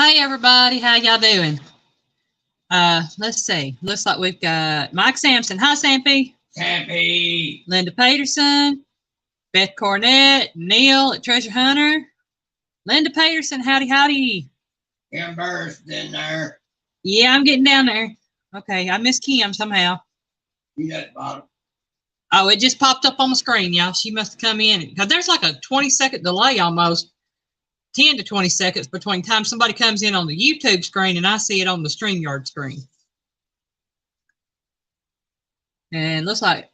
Hey everybody, how y'all doing? Let's see. Looks like we've got Mike Sampson. Hi, Sampy. Happy. Linda Peterson, Beth Cornett, Neil at Treasure Hunter. Linda Peterson, howdy, howdy. Kim Burst in there. Yeah, I'm getting down there. Okay, I missed Kim somehow. She's at the bottom. Oh, it just popped up on the screen, y'all. She must have come in. Because there's like a 20-second delay almost. 10 to 20 seconds between time somebody comes in on the YouTube screen and I see it on the StreamYard screen. And looks like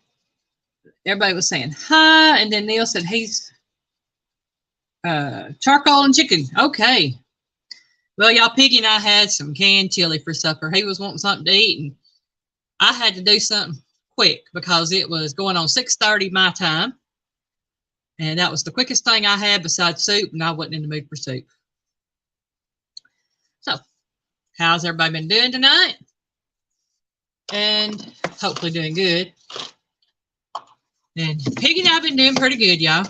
everybody was saying hi, and then Neil said he's charcoal and chicken. Okay. Well, y'all, Piggy and I had some canned chili for supper. He was wanting something to eat, and I had to do something quick because it was going on 6:30 my time. And that was the quickest thing I had besides soup, and I wasn't in the mood for soup. So, how's everybody been doing tonight? And hopefully doing good. And Piggy and I have been doing pretty good, y'all.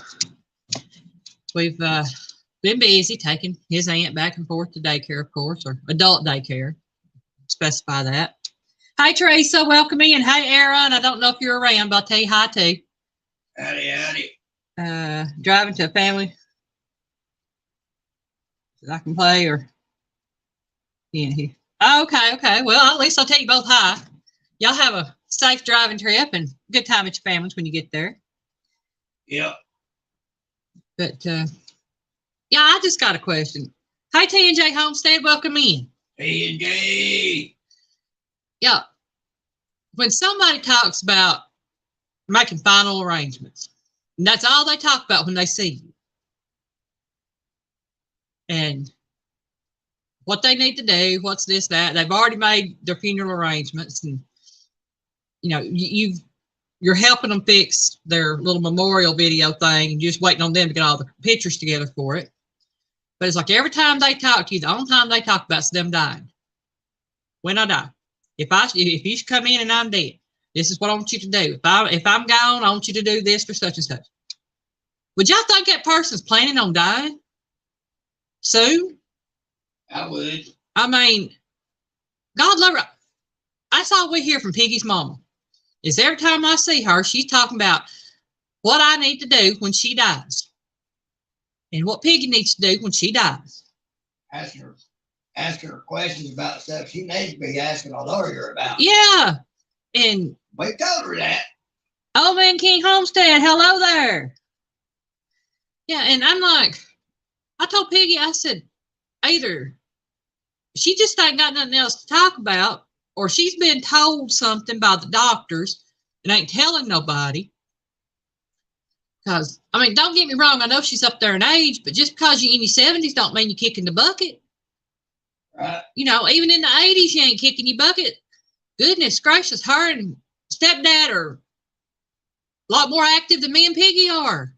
We've been busy taking his aunt back and forth to daycare, of course, or adult daycare. Specify that. Hi, Teresa. Welcome in. Hey, Aaron. I don't know if you're around, but I'll tell you hi, too. Howdy, howdy. Driving to a family that I can play or yeah. Okay. Well, at least I'll tell you both hi. Y'all have a safe driving trip and good time at your families when you get there. Yep. But yeah, I just got a question. Hi, T&J Homestead, welcome in. T&J. Yeah. When somebody talks about making final arrangements, and that's all they talk about when they see you. And what they need to do, what's this, that. They've already made their funeral arrangements, and you know, you're helping them fix their little memorial video thing, and just waiting on them to get all the pictures together for it. But it's like every time they talk to you, the only time they talk about is them dying. When I die, if you should come in and I'm dead, this is what I want you to do. If I'm gone, I want you to do this for such and such. Would y'all think that person's planning on dying soon? I would. I mean, God love her. That's all we hear from Piggy's mama. Is every time I see her, she's talking about what I need to do when she dies. And what Piggy needs to do when she dies. Ask her questions about stuff she needs to be asking a lawyer about. Yeah. And we told her that. Old Man King Homestead, hello there. Yeah, and I'm like, I told Piggy, I said, either she just ain't got nothing else to talk about, or she's been told something by the doctors and ain't telling nobody. Because, I mean, don't get me wrong, I know she's up there in age, but just because you're in your 70s don't mean you're kicking the bucket. Right. You know, even in the 80s, you ain't kicking your bucket. Goodness gracious, her and stepdad are a lot more active than me and Piggy are.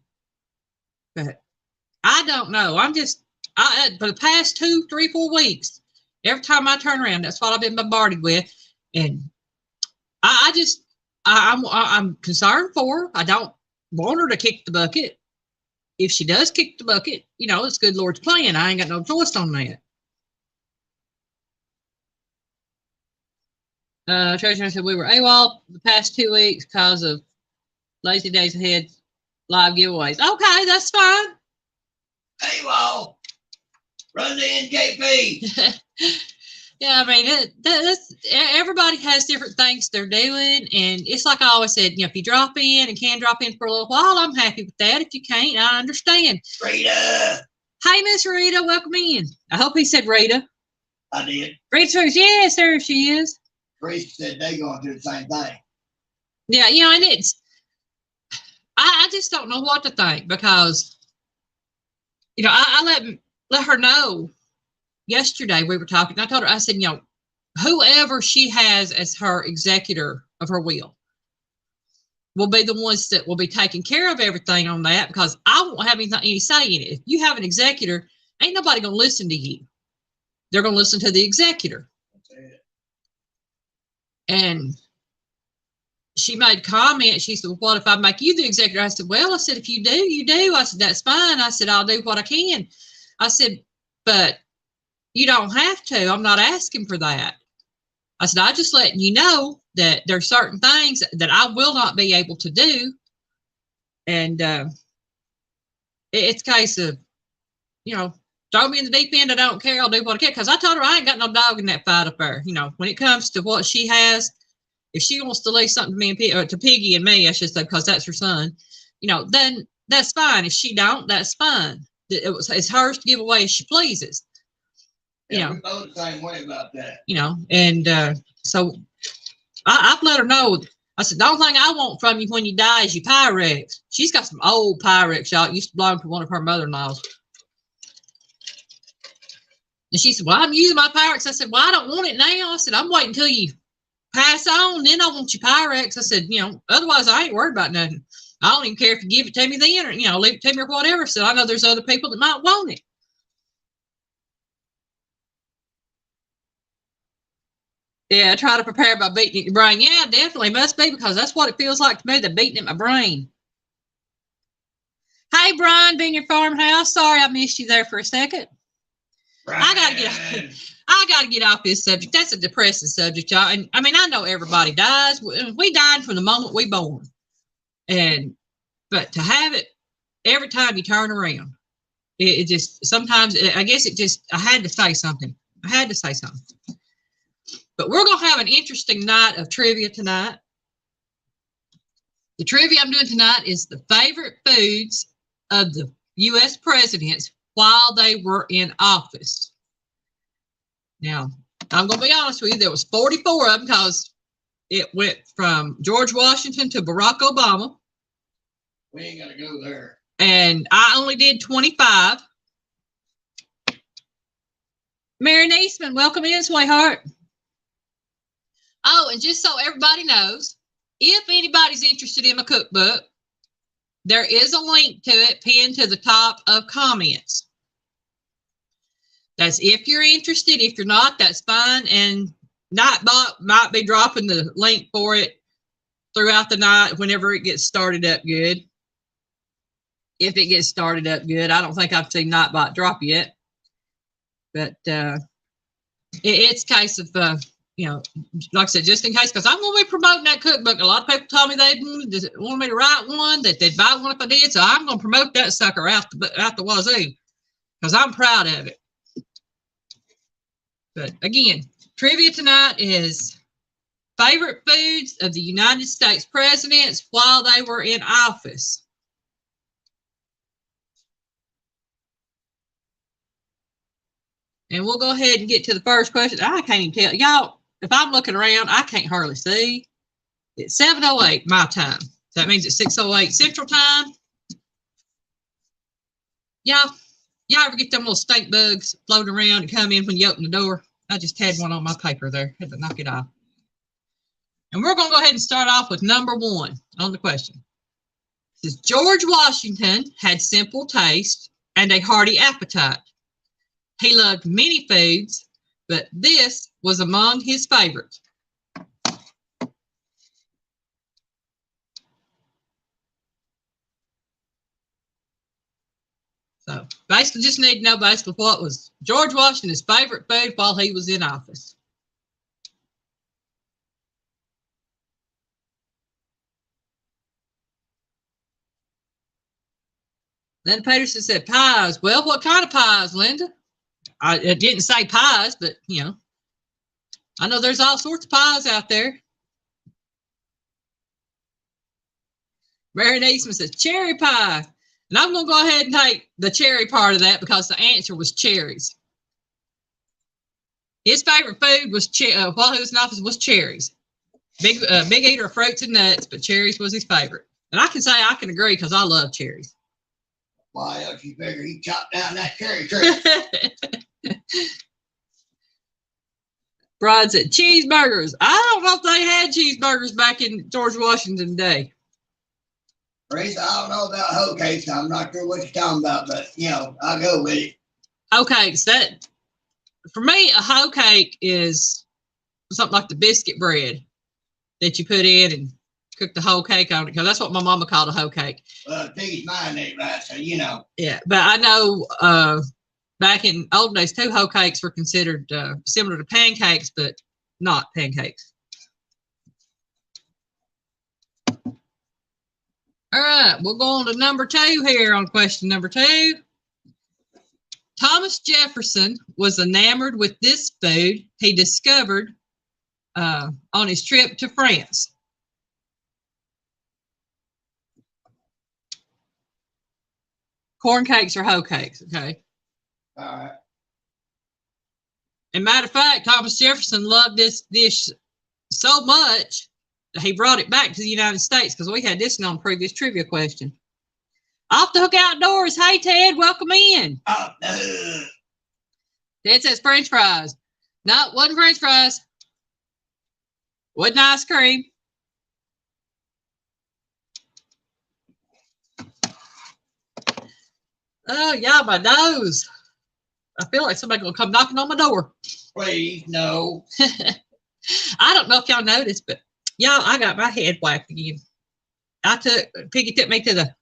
But I don't know. For the past 2, 3, 4 weeks, every time I turn around, that's what I've been bombarded with. And I'm concerned for her. I don't want her to kick the bucket. If she does kick the bucket, you know, it's good Lord's plan. I ain't got no choice on that. Treasurer said we were AWOL the past 2 weeks because of Lazy Days Ahead live giveaways. Okay, that's fine. AWOL. Run the NJP. Yeah, I mean, that's, everybody has different things they're doing, and it's like I always said, you know, if you drop in and can drop in for a little while, I'm happy with that. If you can't, I understand. Rita. Hey, Miss Rita, welcome in. I hope he said Rita. I did. Rita says, yes, there she is. Teresa said they're going to do the same thing. Yeah, you know, and I just don't know what to think because, you know, I let her know yesterday we were talking. I told her, I said, you know, whoever she has as her executor of her will be the ones that will be taking care of everything on that because I won't have any say in it. If you have an executor, ain't nobody going to listen to you. They're going to listen to the executor. That's it. And she made comment. She said, well, what if I make you the executor? I said, well, I said, if you do, you do. I said, that's fine. I said, I'll do what I can. I said, but you don't have to. I'm not asking for that. I said, I'm just letting you know that there's certain things that I will not be able to do. And it's a case of, you know, throw me in the deep end. I don't care. I'll do what I can. Because I told her I ain't got no dog in that fight up there. You know, when it comes to what she has, if she wants to leave something to me and to Piggy and me, I should say, because that's her son, you know, then that's fine. If she don't, that's fine. It's hers to give away as she pleases. You know, we both the same way about that. You know, and so I've let her know. I said, the only thing I want from you when you die is your Pyrex. She's got some old Pyrex, y'all. It used to belong to one of her mother-in-laws. And she said, well, I'm using my Pyrex. I said, well, I don't want it now. I said, I'm waiting until you pass on, then I want your Pyrex. I said, you know, otherwise I ain't worried about nothing. I don't even care if you give it to me then, or, you know, leave it to me or whatever. So I know there's other people that might want it. Yeah, try to prepare by beating at your brain. Yeah, definitely must be, because that's what it feels like to me, the beating at my brain. Hey, Brian, being your farmhouse. Sorry I missed you there for a second. Brian. I gotta get off this subject. That's a depressing subject, y'all. And I mean, I know everybody dies. We died from the moment we born. But to have it every time you turn around, it just sometimes, I guess it just, I had to say something. But we're going to have an interesting night of trivia tonight. The trivia I'm doing tonight is the favorite foods of the U.S. presidents while they were in office. Now, I'm going to be honest with you. There was 44 of them because it went from George Washington to Barack Obama. We ain't got to go there. And I only did 25. Mary Neesman, welcome in, sweetheart. Oh, and just so everybody knows, if anybody's interested in my cookbook, there is a link to it pinned to the top of comments. That's if you're interested. If you're not, that's fine. And Nightbot might be dropping the link for it throughout the night whenever it gets started up good. If it gets started up good. I don't think I've seen Nightbot drop yet. But it's a case of, you know, like I said, just in case, because I'm going to be promoting that cookbook. A lot of people told me they wanted me to write one, that they'd buy one if I did. So I'm going to promote that sucker out the wazoo, because I'm proud of it. But again, trivia tonight is favorite foods of the United States presidents while they were in office. And we'll go ahead and get to the first question. I can't even tell. Y'all, if I'm looking around, I can't hardly see. It's 7:08 my time. So that means it's 6:08 Central Time. Y'all ever get them little stink bugs floating around and come in when you open the door? I just had one on my paper there. Had to knock it off. And we're going to go ahead and start off with number 1 on the question. It says, George Washington had simple taste and a hearty appetite. He loved many foods, but this was among his favorites. So basically just need to know basically what was George Washington's favorite food while he was in office. Linda Peterson said pies. Well, what kind of pies, Linda? It didn't say pies, but, you know, I know there's all sorts of pies out there. Mary Neesman says cherry pie. And I'm going to go ahead and take the cherry part of that because the answer was cherries. His favorite food was while he was in office was cherries. Big eater of fruits and nuts, but cherries was his favorite. And I can say I can agree because I love cherries. Why else you figure he chopped down that cherry tree? Brad said cheeseburgers. I don't know if they had cheeseburgers back in George Washington day. Teresa, I don't know about hoe cakes. I'm not sure what you're talking about, but, you know, I'll go with it. Hoe cakes, that, for me, a hoe cake is something like the biscuit bread that you put in and cook the whole cake on it, because that's what my mama called a hoe cake. Well, Piggy's mind ain't right, so you know. Yeah, but I know back in old days too, hoe cakes were considered similar to pancakes, but not pancakes. All right, we'll go on to number 2 here on question number 2. Thomas Jefferson was enamored with this food he discovered on his trip to France. Corn cakes or hoe cakes, okay? All right. And matter of fact, Thomas Jefferson loved this dish so much that he brought it back to the United States, because we had this on a previous trivia question. Off the Hook Outdoors. Hey, Ted, welcome in. Oh, no. Ted says French fries. No, wasn't French fries. Wasn't ice cream. Oh, yeah, my nose. I feel like somebody's going to come knocking on my door. Please, no. I don't know if y'all noticed, but y'all, I got my head whacked again. Piggy took me to the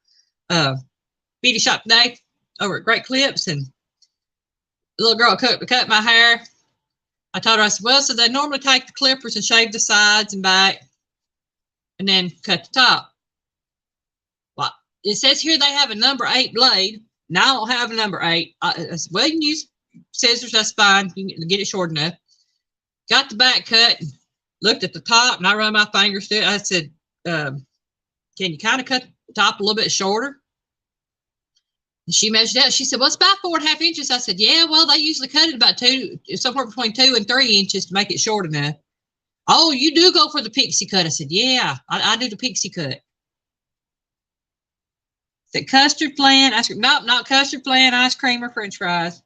beauty shop today over at Great Clips, and the little girl cut my hair. I told her, I said, well, so they normally take the clippers and shave the sides and back and then cut the top. Well, it says here they have a number 8 blade. Now I don't have a number 8. I said, well, you can use scissors, that's fine. You can get it short enough. Got the back cut, and looked at the top, and I run my fingers through it. I said, can you kind of cut the top a little bit shorter? And she measured out. She said, well, it's about 4.5 inches. I said, yeah, well, they usually cut it about somewhere between 2 and 3 inches to make it short enough. Oh, you do go for the pixie cut. I said, yeah, I do the pixie cut. Said custard flan, ice cream. Nope, not custard flan, ice cream or French fries.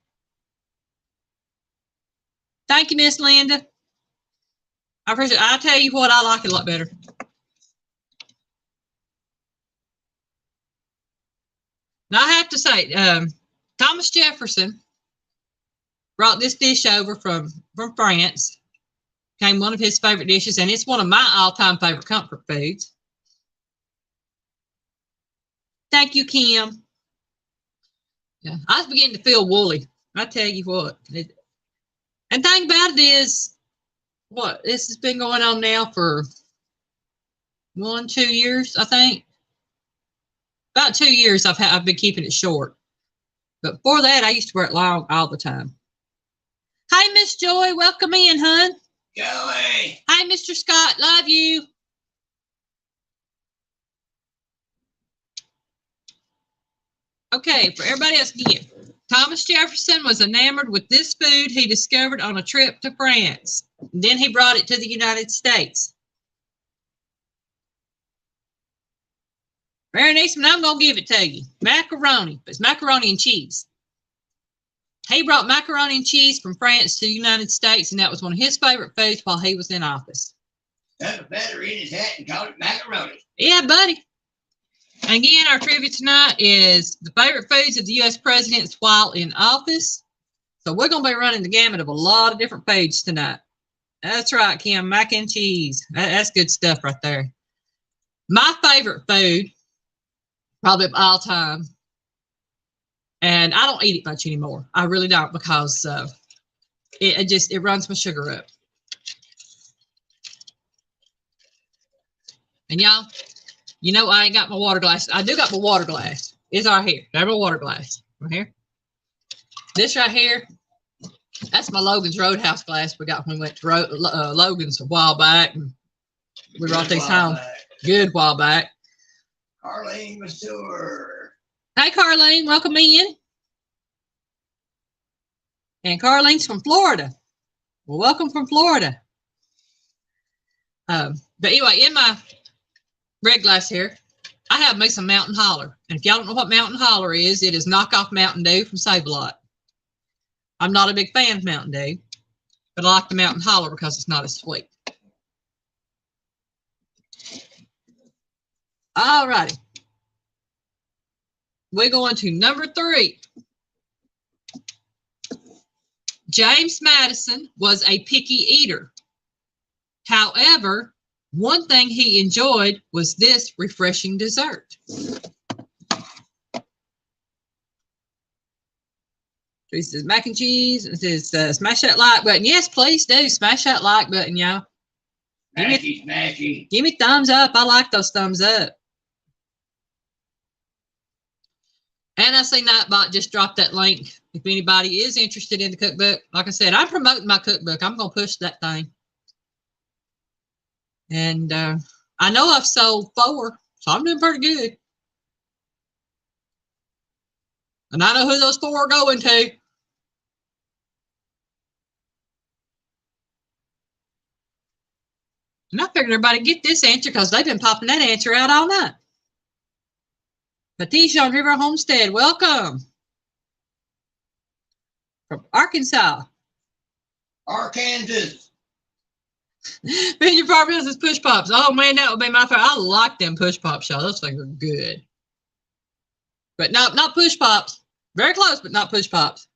Thank you, Miss Linda. I appreciate it. I'll tell you what, I like it a lot better. Now I have to say, Thomas Jefferson brought this dish over from France. Became one of his favorite dishes, and it's one of my all-time favorite comfort foods. Thank you, Kim. Yeah, I was beginning to feel woolly. I tell you what. And thing about it is, this has been going on now for 1-2 years, I think. About 2 years I've been keeping it short. But before that, I used to wear it long all the time. Hey, Miss Joy, welcome in, hun. Joey. Hey, Mr. Scott, love you. Okay, for everybody else again. Thomas Jefferson was enamored with this food he discovered on a trip to France. Then he brought it to the United States. Very nice, and I'm going to give it to you. Macaroni. It's macaroni and cheese. He brought macaroni and cheese from France to the United States, and that was one of his favorite foods while he was in office. Stuck a feather in his hat and called it macaroni. Yeah, buddy. And again, our trivia tonight is the favorite foods of the U.S. presidents while in office. So we're going to be running the gamut of a lot of different foods tonight. That's right, Kim, mac and cheese. That's good stuff right there. My favorite food, probably of all time, and I don't eat it much anymore. I really don't, because it runs my sugar up. And y'all, you know I ain't got my water glass. I do got my water glass. It's right here. There's my water glass right here. This right here, that's my Logan's Roadhouse glass we got when we went to Logan's a while back. And we brought these home. Good while back. Carlene Masur. Hey, Carlene, welcome in. And Carlene's from Florida. Well, welcome from Florida. But anyway, in my red glass here, I have me some Mountain Holler. And if y'all don't know what Mountain Holler is, it is knockoff Mountain Dew from Save-A-Lot. I'm not a big fan of Mountain Dew, but I like the Mountain Holler because it's not as sweet. All righty. We're going to number 3. James Madison was a picky eater. However, one thing he enjoyed was this refreshing dessert. Teresa says mac and cheese. It says smash that like button. Yes, please do. Smash that like button, y'all. Smashy. Give me thumbs up. I like those thumbs up. And I see Nightbot just dropped that link. If anybody is interested in the cookbook, like I said, I'm promoting my cookbook. I'm going to push that thing. And I know I've sold 4, so I'm doing pretty good. And I know who those 4 are going to. And I figured everybody get this answer because they've been popping that answer out all night. Petition River Homestead, welcome. From Arkansas. Arkansas. Your farm business push pops. Oh man, that would be my favorite. I like them push pops, y'all. Those things are good. But no, not push pops. Very close, but not push pops.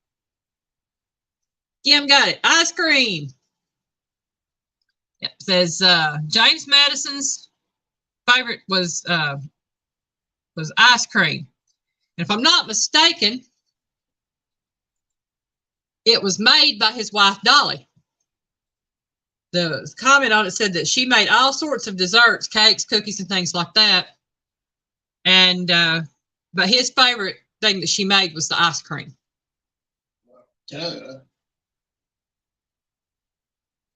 Kim got it. Ice cream. Yep. Says James Madison's favorite was ice cream. And if I'm not mistaken, it was made by his wife Dolly. The comment on it said that she made all sorts of desserts, cakes, cookies, and things like that. And but his favorite thing that she made was the ice cream. Duh.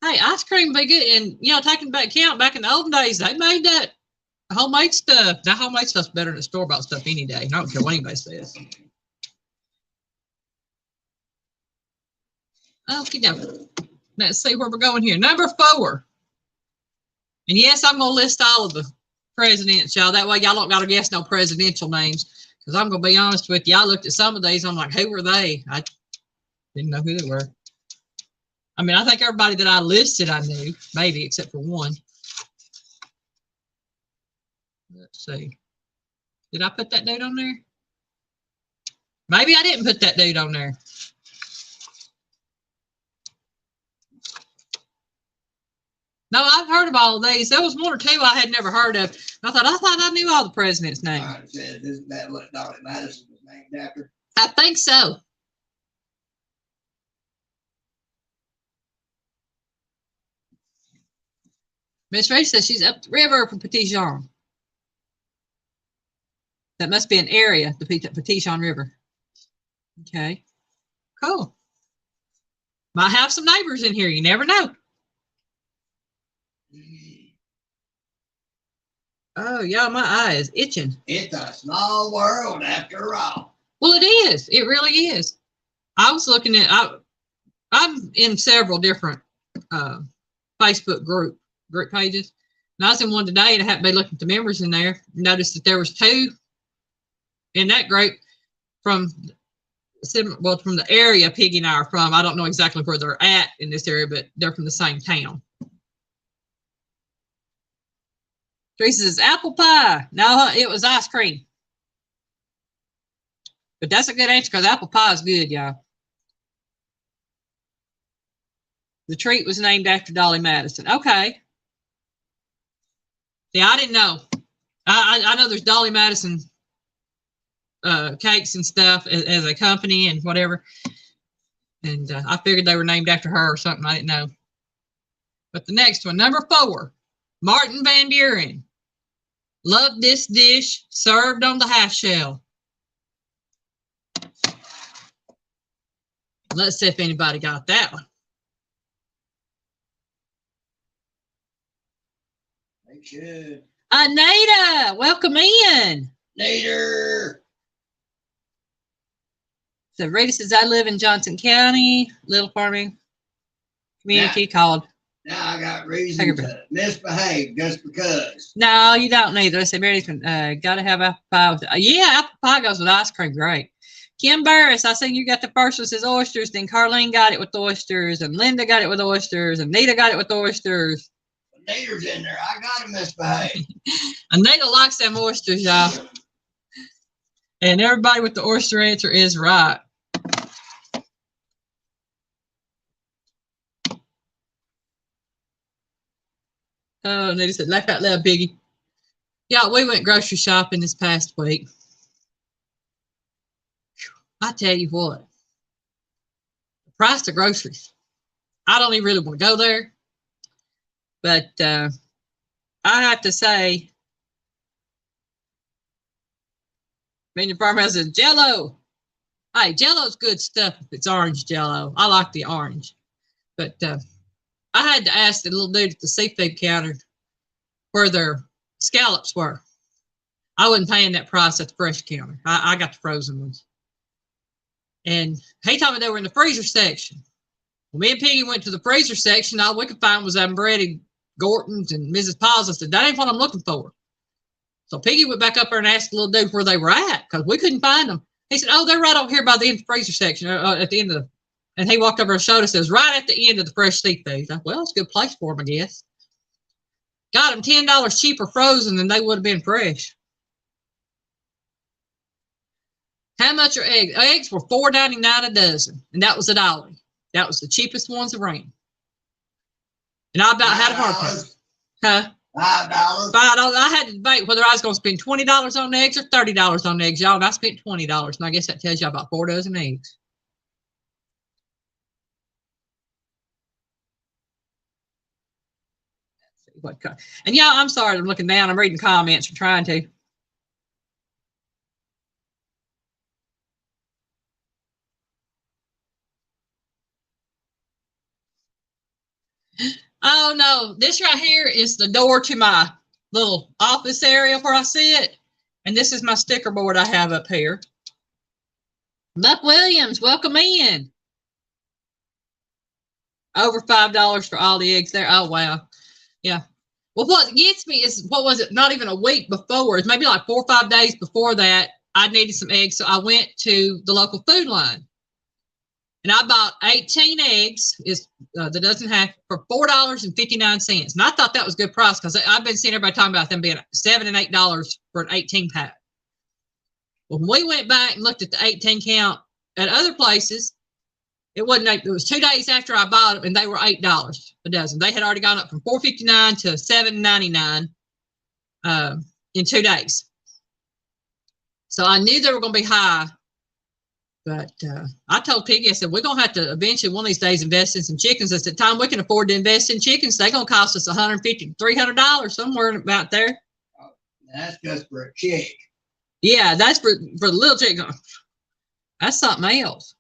Hey, ice cream would be good. And, you know, taking back count, back in the olden days, they made that homemade stuff. That homemade stuff's better than store-bought stuff any day. I don't care what anybody says. Okay, now, let's see where we're going here. Number 4. And yes, I'm going to list all of the presidents, y'all. That way y'all don't got to guess no presidential names. Because I'm going to be honest with you. I looked at some of these. I'm like, who were they? I didn't know who they were. I mean, I think everybody that I listed I knew, maybe except for one. Let's see. Did I put that dude on there? Maybe I didn't put that dude on there. No, I've heard of all of these. There was 1 or 2 I had never heard of. I thought I knew all the presidents' names. Isn't that what Dolly Madison was named after? I think so. Miss Ray says she's up the river from Petit Jean. That must be an area, the Petit Jean River. Okay, cool. Might have some neighbors in here. You never know. Oh, yeah, my eye is itching. It's a small world after all. Well, it is. It really is. I was looking at, I'm in several different Facebook group pages. And I was in one today and I happened to be looking at the members in there. Noticed that there was 2 in that group from the area Piggy and I are from. I don't know exactly where they're at in this area, but they're from the same town. Teresa says apple pie. No, it was ice cream. But that's a good answer because apple pie is good, y'all. The treat was named after Dolly Madison. Okay. Yeah, I didn't know. I know there's Dolly Madison cakes and stuff as a company and whatever. And I figured they were named after her or something. I didn't know. But the next one, number 4, Martin Van Buren. Love this dish, served on the half shell. Let's see if anybody got that one. They should. Anita, welcome in. Later. So Rita says, I live in Johnson County, little farming community called. Now I got reason to misbehave just because. No, you don't need it. I said, Mary's got to have apple pie with yeah, apple pie goes with ice cream. Great. Kim Burris, I see you got the first one says oysters. Then Carlene got it with oysters. And Linda got it with oysters. And Nita got it with oysters. Nita's in there. I got to misbehave. Anita likes them oysters, y'all. And everybody with the oyster answer is right. Oh, Nita said, laugh out loud, Biggie. Yeah, we went grocery shopping this past week. I tell you what, price of groceries. I don't even really want to go there. But I have to say, being the farmer says Jello. Hey, Jello's good stuff if it's orange Jello. I like the orange. But I had to ask the little dude at the seafood counter where their scallops were. I wasn't paying that price at the fresh counter. I got the frozen ones. And he told me they were in the freezer section. Well, me and Piggy went to the freezer section. All we could find was them breaded Gorton's and Mrs. Paul's. I said, that ain't what I'm looking for. So Piggy went back up there and asked the little dude where they were at because we couldn't find them. He said, oh, they're right over here by the end of the freezer section at the end of the, and he walked over and showed us it was right at the end of the fresh seafood. I thought, well, it's a good place for them, I guess. Got them $10 cheaper frozen than they would have been fresh. How much are eggs? Eggs were $4.99 a dozen, and that was at Aldi. That was the cheapest ones around. And I about had a heart attack. Huh? $5. $5. I had to debate whether I was going to spend $20 on eggs or $30 on eggs, y'all. And I spent $20, and I guess that tells you about 4 dozen eggs. And y'all, I'm sorry, I'm looking down. I'm reading comments. I'm trying to. Oh no, this right here is the door to my little office area where I sit. And this is my sticker board I have up here. Buck Williams, welcome in. Over $5 for all the eggs there. Oh wow. Yeah. Well, what gets me is, what was it? Not even a week before. It's maybe like 4 or 5 days before that. I needed some eggs. So I went to the local food line. And I bought 18 eggs, is the dozen half, for $4.59. And I thought that was a good price because I've been seeing everybody talking about them being $7 and $8 for an 18 pack. Well, when we went back and looked at the 18 count at other places, it wasn't. It was 2 days after I bought them, and they were $8 a dozen. They had already gone up from $4.59 to $7.99 in 2 days. So I knew they were going to be high. But I told Piggy, I said, we're going to have to eventually one of these days invest in some chickens. I said, time we can afford to invest in chickens, they're going to cost us $150 to $300 somewhere about there. Oh, that's just for a chick. Yeah, that's for the little chicken. That's something else.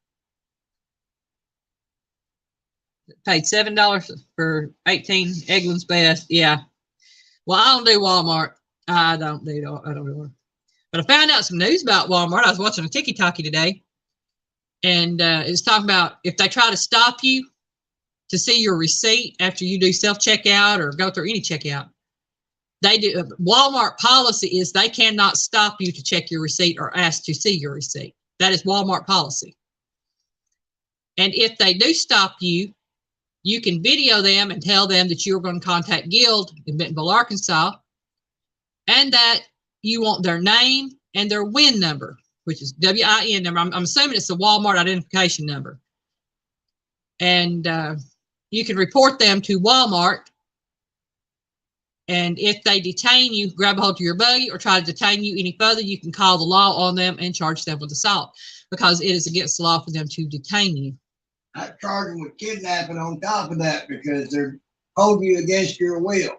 Paid $7 for 18 Eggland's Best. Yeah. Well, I don't do Walmart. I don't do. But I found out some news about Walmart. I was watching a Tiki-Taki today. And it's talking about if they try to stop you to see your receipt after you do self-checkout or go through any checkout, they do. Walmart policy is they cannot stop you to check your receipt or ask to see your receipt. That is Walmart policy. And if they do stop you, you can video them and tell them that you're going to contact Guild in Bentonville, Arkansas, and that you want their name and their WIN number, which is WIN number. I'm assuming it's the Walmart identification number. And you can report them to Walmart. And if they detain you, grab a hold of your buggy or try to detain you any further, you can call the law on them and charge them with assault because it is against the law for them to detain you. I charge them with kidnapping on top of that because they're holding you against your will.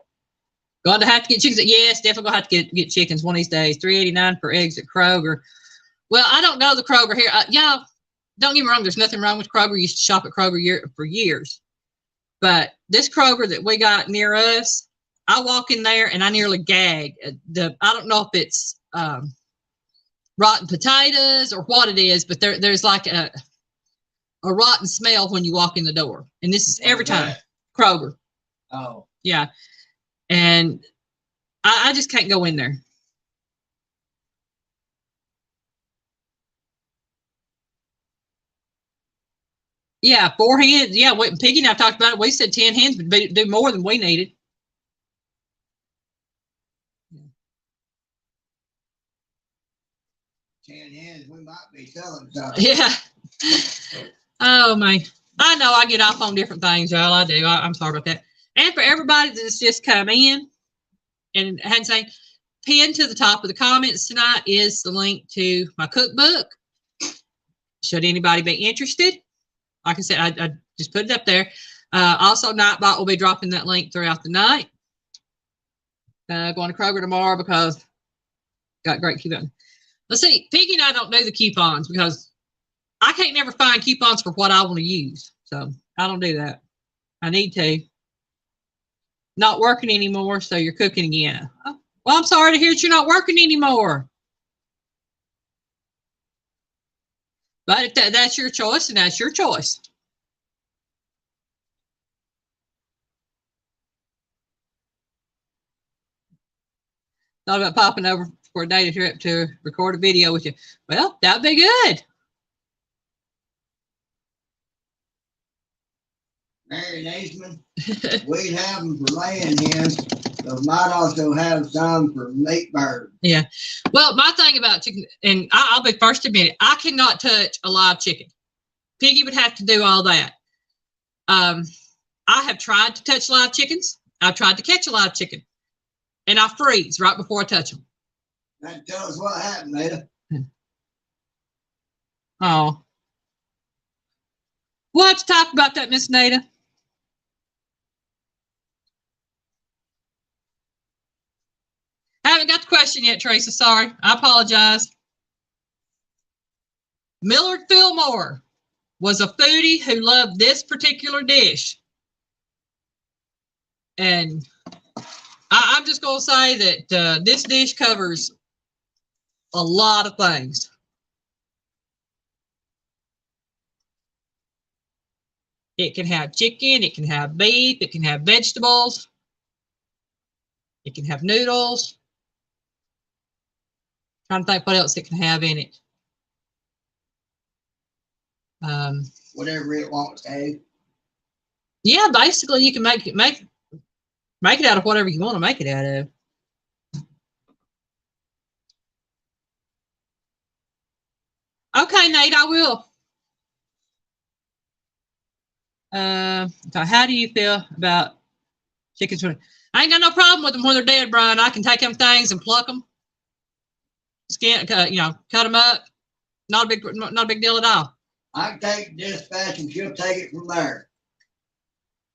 Going to have to get chickens. Yes, definitely going to have to get chickens one of these days. $3.89 for eggs at Kroger. Well, I don't know the Kroger here. Y'all, don't get me wrong. There's nothing wrong with Kroger. I used to shop at Kroger for years. But this Kroger that we got near us, I walk in there and I nearly gag. I don't know if it's rotten potatoes or what it is, but there's like a rotten smell when you walk in the door. And this is every time. Kroger. Oh. Yeah. And I just can't go in there. Yeah, 4 hens. Yeah, Piggy and I talked about it. We said 10 hens would do more than we needed. 10 hens, we might be selling something. Yeah. Oh, man. I know I get off on different things, y'all. I do. I'm sorry about that. And for everybody that's just come in and hadn't seen, pinned to the top of the comments tonight is the link to my cookbook. Should anybody be interested? like I said, I just put it up there. Also, Nightbot will be dropping that link throughout the night. Going to Kroger tomorrow because got great coupons. Let's see, Piggy and I don't do the coupons because I can't never find coupons for what I want to use. So I don't do that. I need to. Not working anymore, so you're cooking again. Oh, well, I'm sorry to hear that you're not working anymore. But if that's your choice, and that's your choice. Thought about popping over for a data trip to record a video with you. Well, that'd be good. Mary Naisman, we'd have them for laying hens, but might also have some for meat bird. Yeah. Well, my thing about chicken, and I'll be first to admit it, I cannot touch a live chicken. Piggy would have to do all that. I have tried to touch live chickens. I've tried to catch a live chicken, and I freeze right before I touch them. Now tell us what happened, Nita. Oh. We'll have to talk about that, Miss Nada. I haven't got the question yet, Teresa. Sorry. I apologize. Millard Fillmore was a foodie who loved this particular dish. And I'm just going to say that this dish covers a lot of things. It can have chicken, it can have beef, it can have vegetables, it can have noodles. Trying to think what else it can have in it. Whatever it wants to have. Yeah, basically you can make it out of whatever you want to make it out of. Okay, Nate, I will. So how do you feel about chickens? I ain't got no problem with them when they're dead, Brian. I can take them things and pluck them, skin, cut them up. Not a big deal at all. I can take dispatch and she'll take it from there.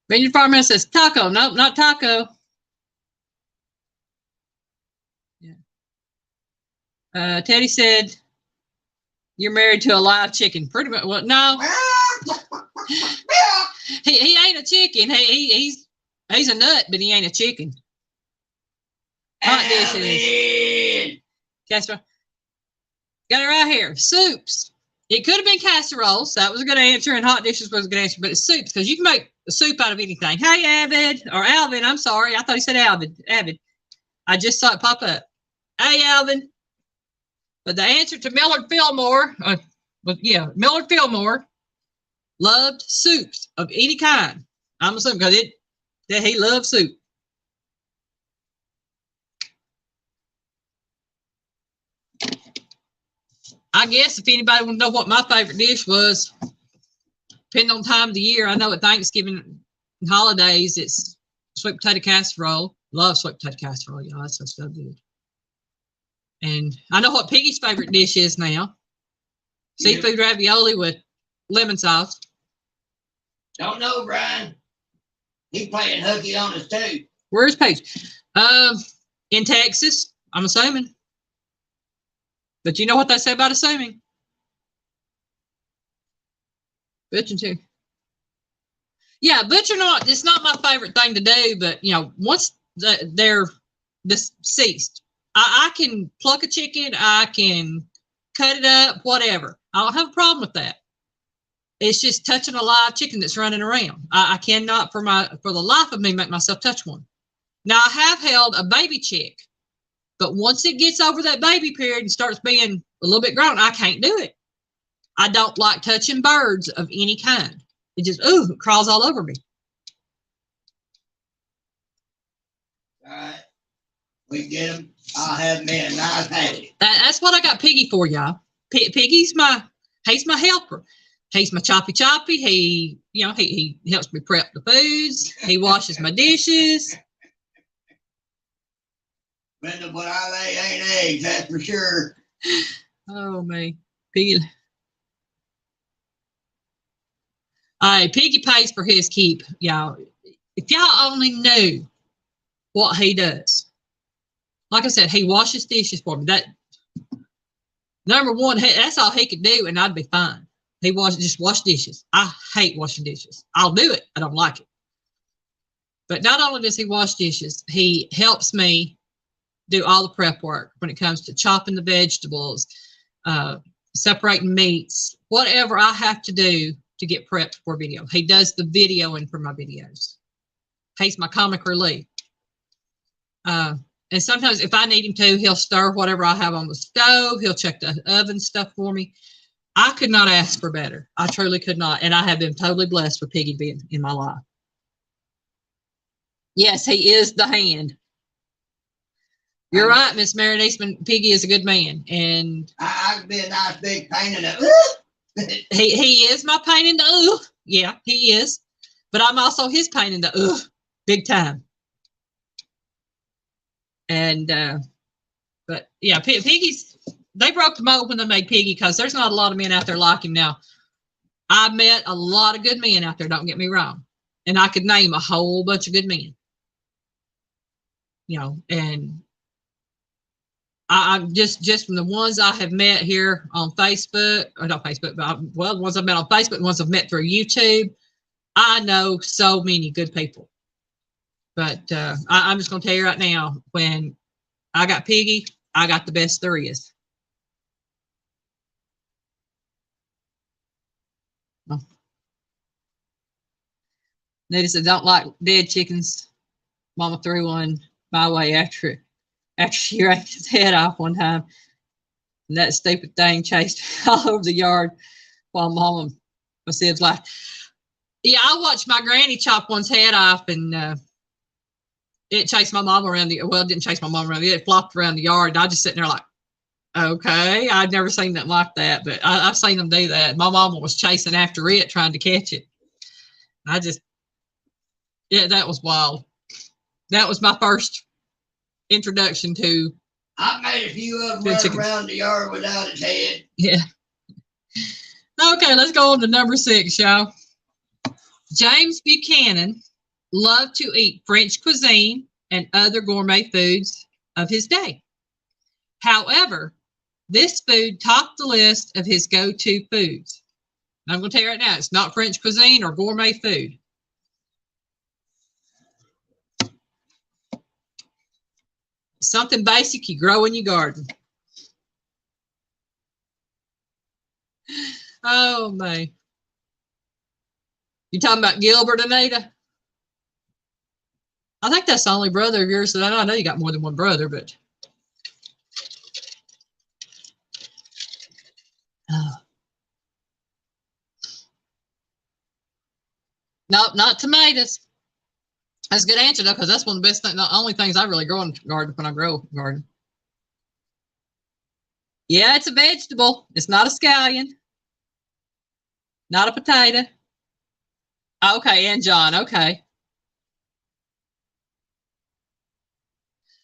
Vineyard Farmer says taco. Nope, not taco. Yeah. Teddy said you're married to a live chicken. Pretty much. Well, no. he ain't a chicken. He's a nut, but he ain't a chicken. Hot dishes. Casserole. Got it right here. Soups. It could have been casseroles. That was a good answer, and hot dishes was a good answer, but it's soups because you can make a soup out of anything. Hey, Avid, or Alvin, I'm sorry. I thought he said Avid. I just saw it pop up. Hey, Alvin. But the answer to Millard Fillmore, Millard Fillmore loved soups of any kind. I'm assuming because he loved soup. I guess if anybody want to know what my favorite dish was, depending on time of the year, I know at Thanksgiving and holidays, it's sweet potato casserole. Love sweet potato casserole, y'all. That's so good. And I know what Piggy's favorite dish is now. Seafood ravioli with lemon sauce. Don't know, Brian. He's playing hooky on us too. Where's Paige? In Texas, I'm assuming. But you know what they say about assuming? Butcher too. Yeah, butcher it's not my favorite thing to do, but once they're deceased, I can pluck a chicken, I can cut it up, whatever. I don't have a problem with that. It's just touching a live chicken that's running around. I cannot for the life of me make myself touch one. Now I have held a baby chick, but once it gets over that baby period and starts being a little bit grown, I can't do it. I don't like touching birds of any kind. It just, it crawls all over me. All right. We get them. I'll have me a nice patty. That's what I got Piggy for, y'all. Piggy's he's my helper. He's my choppy. He helps me prep the foods. He washes my dishes. But what I lay ain't eggs, that's for sure. Oh, me. Piggy. Piggy pays for his keep, y'all. If y'all only knew what he does. Like I said, he washes dishes for me. That number one, that's all he could do, and I'd be fine. He just wash dishes. I hate washing dishes. I'll do it. I don't like it. But not only does he wash dishes, he helps me do all the prep work when it comes to chopping the vegetables, separating meats, whatever I have to do to get prepped for video. He does the videoing for my videos. He's my comic relief. And sometimes if I need him to, he'll stir whatever I have on the stove. He'll check the oven stuff for me. I could not ask for better. I truly could not. And I have been totally blessed for Piggy being in my life. Yes, he is the hand. You're right, Miss Mary Eastman. Piggy is a good man. And I've been a nice big pain in the he is my pain in the Yeah, he is. But I'm also his pain in the big time. And but yeah, Piggy's, they broke the mold when they made Piggy, because there's not a lot of men out there like him now. I've met a lot of good men out there, don't get me wrong. And I could name a whole bunch of good men. You know, and I'm just from the ones I have met here on Facebook, or not Facebook, but well, the ones I've met on Facebook, the ones I've met through YouTube, I know so many good people. But I'm just going to tell you right now, when I got Piggy, I got the best there is. Oh. Nita said, don't like dead chickens. Mama threw one my way after she yanked his head off one time. And that stupid thing chased all over the yard while Mama was like, yeah, I watched my granny chop one's head off, and it chased my mom around it didn't chase my mom around it flopped around the yard. And I just sitting there like, okay, I'd never seen that like that, but I've seen them do that. My mama was chasing after it, trying to catch it. Yeah, that was wild. That was my first introduction to. I made a few of them run around the yard without its head. Yeah. Okay, let's go on to number 6, y'all. James Buchanan loved to eat French cuisine and other gourmet foods of his day. However, this food topped the list of his go-to foods. I'm going to tell you right now, it's not French cuisine or gourmet food. Something basic you grow in your garden. Oh, man. You talking about Gilbert, Anita? I think that's the only brother of yours that I know. I know you got more than one brother, but. Nope, not tomatoes. That's a good answer, though, because that's one of the best things, the only things I really grow in the garden when I grow a garden. Yeah, it's a vegetable. It's not a scallion. Not a potato. Okay, and John, okay.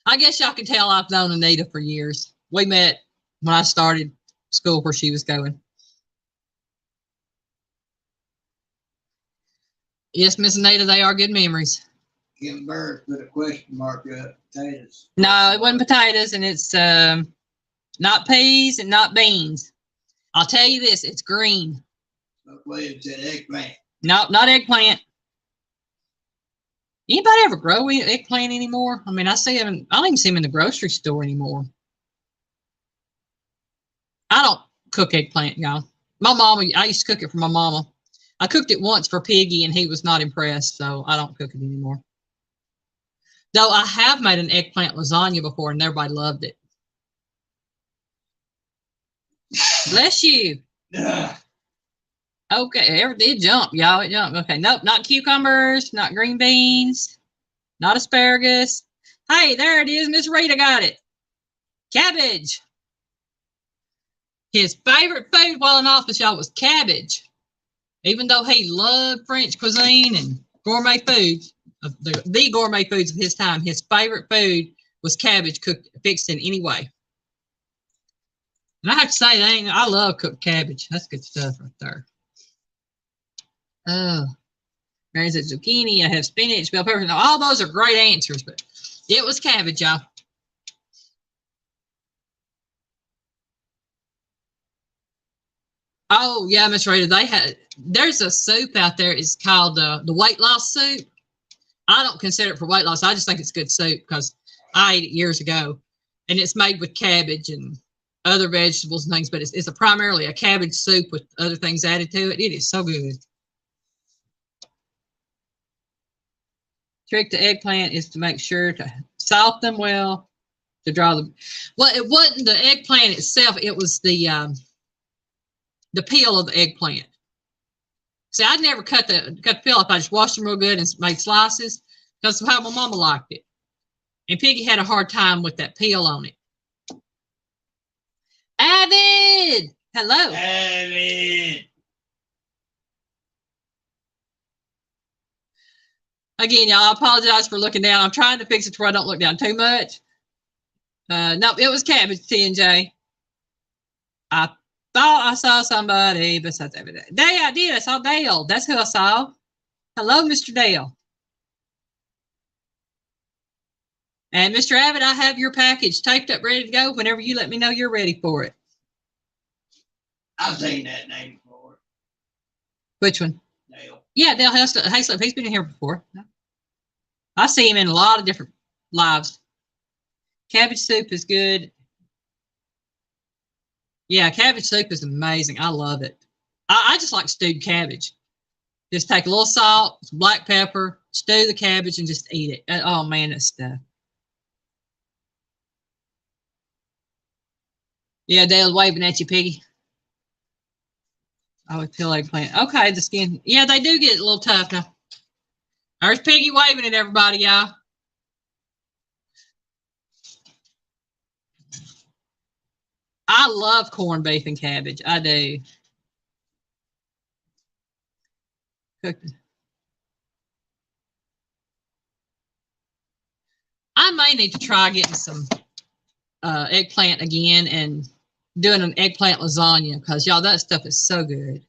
I guess y'all can tell I've known Anita for years. We met when I started school where she was going. Yes, Miss Anita, they are good memories. Kim Burr put a question mark up. Potatoes. No, it wasn't potatoes, and it's not peas and not beans. I'll tell you this, it's green. William said eggplant. No, not eggplant. Anybody ever grow eggplant anymore? I mean, I don't even see them in the grocery store anymore. I don't cook eggplant, y'all. My mama, I used to cook it for my mama. I cooked it once for Piggy, and he was not impressed, so I don't cook it anymore. Though I have made an eggplant lasagna before, and everybody loved it. Bless you. Okay, it did jump, y'all. It jumped. Okay, nope, not cucumbers, not green beans, not asparagus. Hey, there it is. Miss Rita got it. Cabbage. His favorite food while in office, y'all, was cabbage. Even though he loved French cuisine and gourmet foods, the gourmet foods of his time, his favorite food was cabbage fixed in any way. And I have to say, I love cooked cabbage. That's good stuff right there. Oh, there's a zucchini. I have spinach, bell pepper. Now, all those are great answers, but it was cabbage, y'all. Oh yeah, Miss Rita, there's a soup out there. It's called the weight loss soup. I don't consider it for weight loss. I just think it's good soup because I ate it years ago, and it's made with cabbage and other vegetables and things. But it's primarily a cabbage soup with other things added to it. It is so good. Trick to eggplant is to make sure to salt them well to draw them. Well, it wasn't the eggplant itself. It was the peel of the eggplant. See, I'd never cut the peel up. I just washed them real good and made slices. That's how my mama liked it. And Piggy had a hard time with that peel on it. Avid! Hello. Avid. Again, y'all, I apologize for looking down. I'm trying to fix it to where I don't look down too much. No, it was cabbage, TNJ. I thought I saw somebody besides every day. I did. I saw Dale. That's who I saw. Hello, Mr. Dale. And Mr. Abbott, I have your package taped up, ready to go whenever you let me know you're ready for it. I've seen that name before. Which one? Dale. Yeah, Dale Hayslip. He's been in here before. I see him in a lot of different lives. Cabbage soup is good. Yeah, cabbage soup is amazing. I love it. I just like stewed cabbage. Just take a little salt, some black pepper, stew the cabbage, and just eat it. Oh, man, that stuff. Yeah, Dale's waving at you, Piggy. Oh, peel eggplant. Okay, the skin. Yeah, they do get a little tough now. There's Piggy waving at everybody, y'all. I love corned beef and cabbage. I do. I may need to try getting some eggplant again and doing an eggplant lasagna because y'all, that stuff is so good.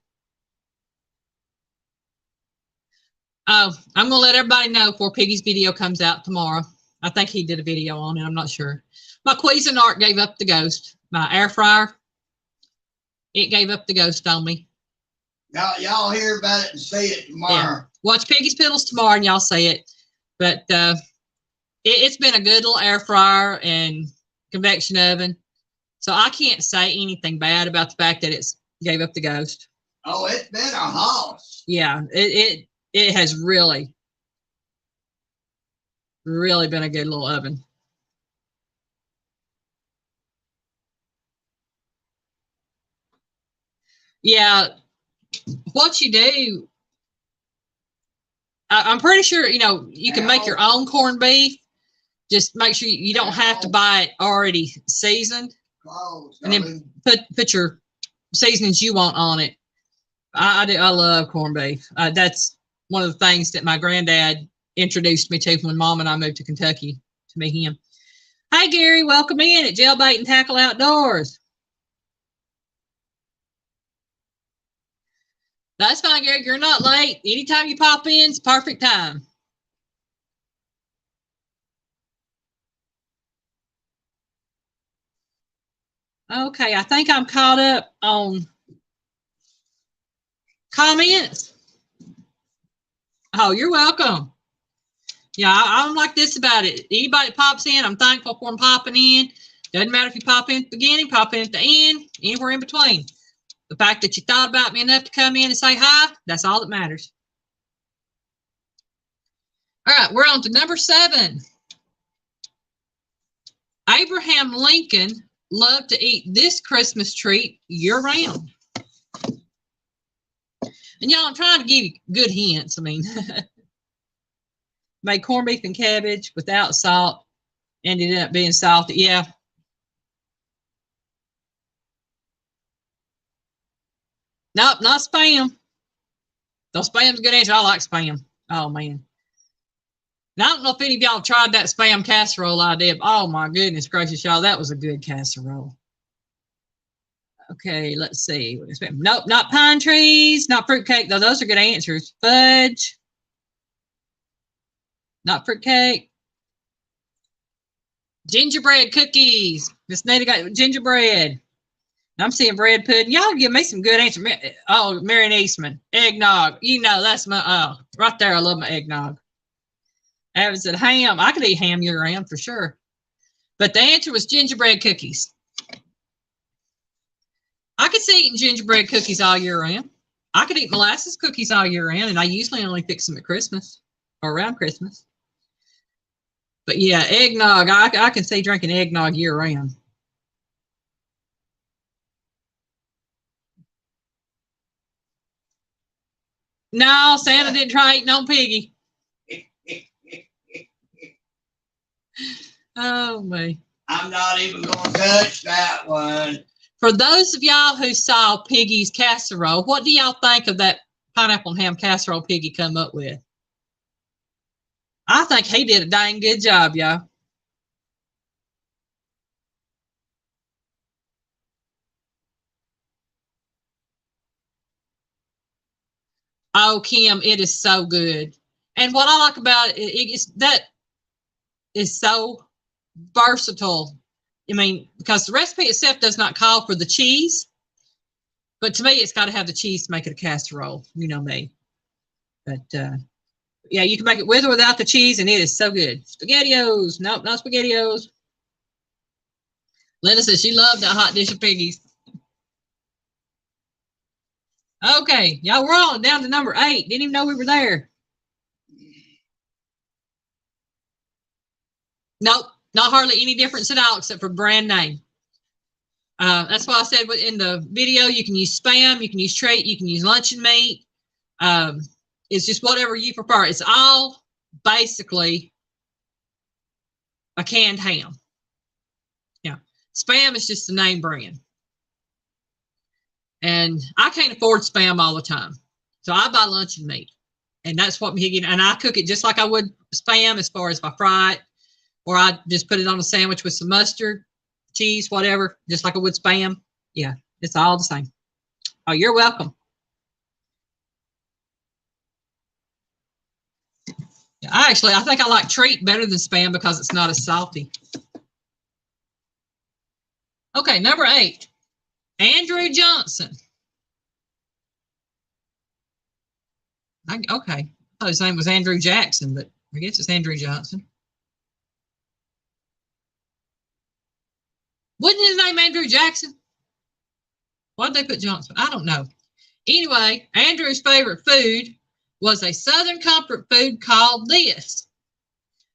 Oh, I'm gonna let everybody know before Piggy's video comes out tomorrow. I think he did a video on it. I'm not sure. My Cuisinart gave up the ghost. My air fryer, it gave up the ghost on me. Y'all hear about it and see it tomorrow. Yeah. Watch Piggy's Piddles tomorrow and y'all see it. But it's been a good little air fryer and convection oven. So I can't say anything bad about the fact that it's gave up the ghost. Oh, it's been a hoss. Yeah, it has really been a good little oven. Yeah, what you do, I'm pretty sure, you can make your own corned beef. Just make sure you don't have to buy it already seasoned. And then put your seasonings you want on it. I love corned beef. That's one of the things that my granddad introduced me to when Mom and I moved to Kentucky to meet him. Hi, Gary. Welcome in at Jailbait and Tackle Outdoors. That's fine, Gary. You're not late. Anytime you pop in, it's perfect time. Okay, I think I'm caught up on comments. Oh, you're welcome. Yeah, I'm like this about it. Anybody that pops in, I'm thankful for them popping in. Doesn't matter if you pop in at the beginning, pop in at the end, anywhere in between. The fact that you thought about me enough to come in and say hi, that's all that matters. All right, we're on to number 7. Abraham Lincoln loved to eat this Christmas treat year-round. And y'all, I'm trying to give you good hints. I mean, made corned beef and cabbage without salt. Ended up being salty. Yeah. Nope, not Spam. Though Spam's a good answer. I like Spam. Oh, man. Now, I don't know if any of y'all tried that Spam casserole I did. Oh, my goodness gracious, y'all. That was a good casserole. Okay, let's see. Nope, not pine trees, not fruitcake, though those are good answers. Fudge, not fruitcake. Gingerbread cookies. Miss Nita got gingerbread. I'm seeing bread pudding. Y'all give me some good answers. Oh, Marion Eastman. Eggnog. You know, that's my, right there. I love my eggnog. Evan said ham. I could eat ham year round for sure. But the answer was gingerbread cookies. I could see eating gingerbread cookies all year round. I could eat molasses cookies all year round, and I usually only fix them at Christmas or around Christmas. But yeah, eggnog. I can see drinking eggnog year round. No, Santa didn't try eating on Piggy. Oh, my. I'm not even going to touch that one. For those of y'all who saw Piggy's casserole, what do y'all think of that pineapple and ham casserole Piggy come up with? I think he did a dang good job, y'all. Oh, Kim, it is so good. And what I like about it is that is so versatile. I mean, because the recipe itself does not call for the cheese, but to me, it's got to have the cheese to make it a casserole. You know me. But yeah, you can make it with or without the cheese, and it is so good. SpaghettiOs. Nope, not SpaghettiOs. Linda says she loved that hot dish of Piggies. Okay, y'all, we're all down to number 8. Didn't even know we were there. Nope, not hardly any difference at all except for brand name. That's why I said in the video, you can use Spam, you can use Trait, you can use luncheon meat. It's just whatever you prefer. It's all basically a canned ham. Yeah, Spam is just the name brand. And I can't afford Spam all the time. So I buy luncheon meat. And that's what me, and I cook it just like I would Spam as far as if I fry it, or I just put it on a sandwich with some mustard, cheese, whatever, just like I would Spam. Yeah, it's all the same. Oh, you're welcome. Yeah, I think I like Treat better than Spam because it's not as salty. Okay, number 8. Andrew Johnson. Okay, I thought his name was Andrew Jackson, but I guess it's Andrew Johnson. Wasn't his name Andrew Jackson? Why did they put Johnson? I don't know. Anyway, Andrew's favorite food was a Southern comfort food called this.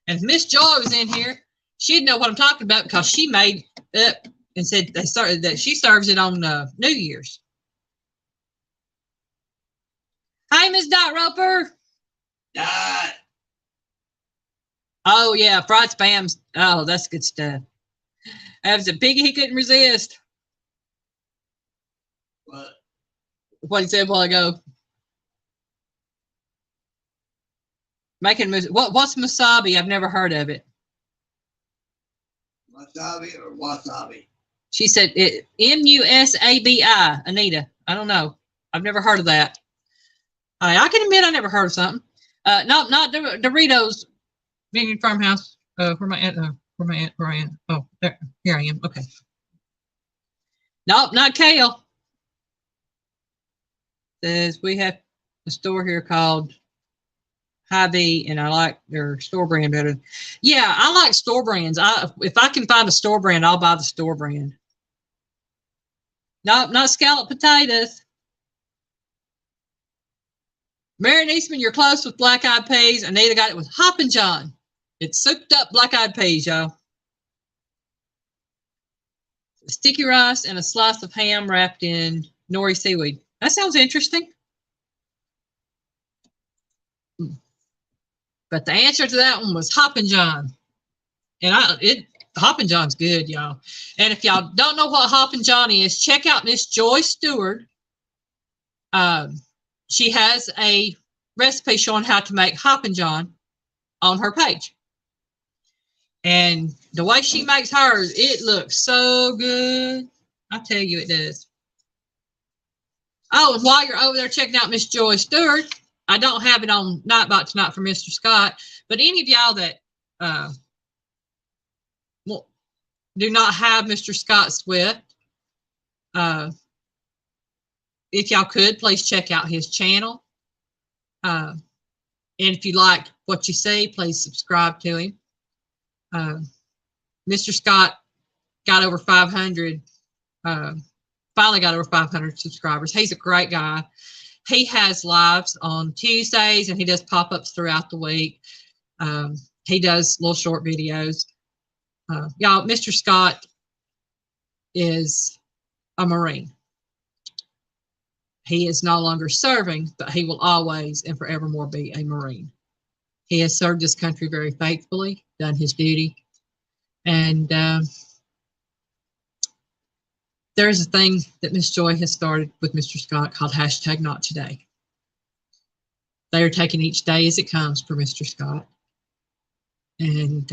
And if Miss Joy was in here, she'd know what I'm talking about because she made it and said that she serves it on New Year's. Hi, Miss Dot Roper. Dot. Oh, yeah, fried Spam's. Oh, that's good stuff. That was a Piggy he couldn't resist. What he said a while ago. Making what's musabi? I've never heard of it. Wasabi or wasabi? She said it M-U-S-A-B-I. Anita, I don't know. I've never heard of that. I can admit I never heard of something. No, not Doritos. Vineyard Farmhouse. Where my aunt? Where I am? Oh, there. Here I am. Okay. Nope, not kale. Says we have a store here called Hy-Vee, and I like their store brand better. Yeah, I like store brands. If I can find a store brand, I'll buy the store brand. Nope, not scalloped potatoes. Marion Eastman, you're close with black-eyed peas. Anita got it with Hoppin' John. It's souped up black-eyed peas, y'all. Sticky rice and a slice of ham wrapped in nori seaweed. That sounds interesting. But the answer to that one was Hoppin' John. And Hoppin' John's good, y'all. And if y'all don't know what Hoppin' John is, check out Miss Joy Stewart. She has a recipe showing how to make Hoppin' John on her page. And the way she makes hers, it looks so good. I tell you, it does. Oh, and while you're over there checking out Miss Joy Stewart, I don't have it on Nightbot tonight for Mr. Scott, but any of y'all that well, do not have Mr. Scott Swift, if y'all could, please check out his channel. And if you like what you see, please subscribe to him. Mr. Scott got over 500, finally got over 500 subscribers. He's a great guy. He has lives on Tuesdays and he does pop-ups throughout the week. He does little short videos. Y'all, Mr. Scott is a Marine. He is no longer serving, but he will always and forevermore be a Marine. He has served his country very faithfully, done his duty. And there's a thing that Miss Joy has started with Mr. Scott called #NotToday. They are taking each day as it comes for Mr. Scott. And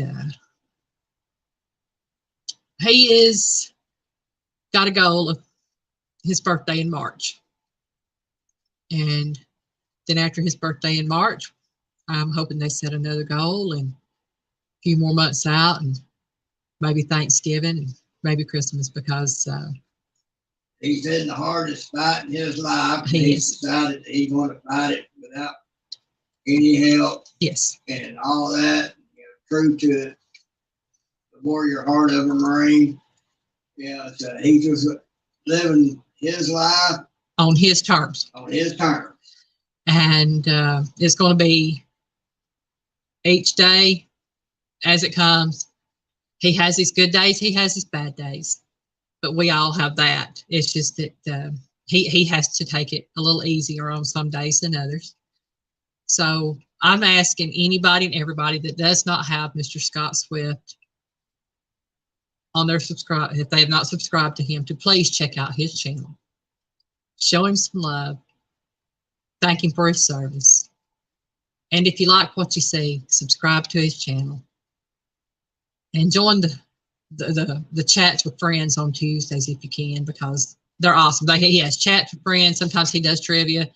he is got a goal of his birthday in March. And then after his birthday in March, I'm hoping they set another goal and a few more months out and maybe Thanksgiving and maybe Christmas, because he's in the hardest fight in his life. He's decided that he's going to fight it without any help. Yes. And all that, true to the warrior heart of a Marine. Yeah, so he's just living his life On his terms. on his terms. And it's going to be each day as it comes. He has his good days, he has his bad days, but we all have that. It's just that he has to take it a little easier on some days than others. So I'm asking anybody and everybody that does not have Mr. Scott Swift on their subscribe, if they have not subscribed to him, to please check out his channel. Show him some love. Thank him for his service. And if you like what you see, subscribe to his channel. And join the chats with friends on Tuesdays if you can, because they're awesome. He has chats with friends. Sometimes he does trivia.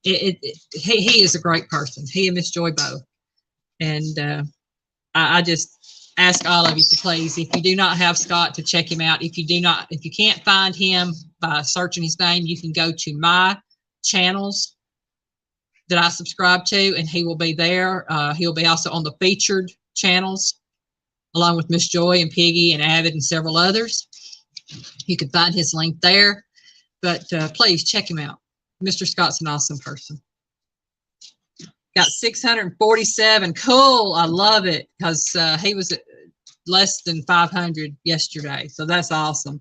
He is a great person. He and Miss Joy both. And I just ask all of you to please, if you do not have Scott, to check him out. If you can't find him by searching his name, you can go to my channels that I subscribe to, and he will be there. He'll be also on the featured channels, along with Miss Joy and Piggy and Avid and several others. You can find his link there. But please check him out. Mr. Scott's an awesome person. Got 647. Cool. I love it, because he was less than 500 yesterday. So that's awesome.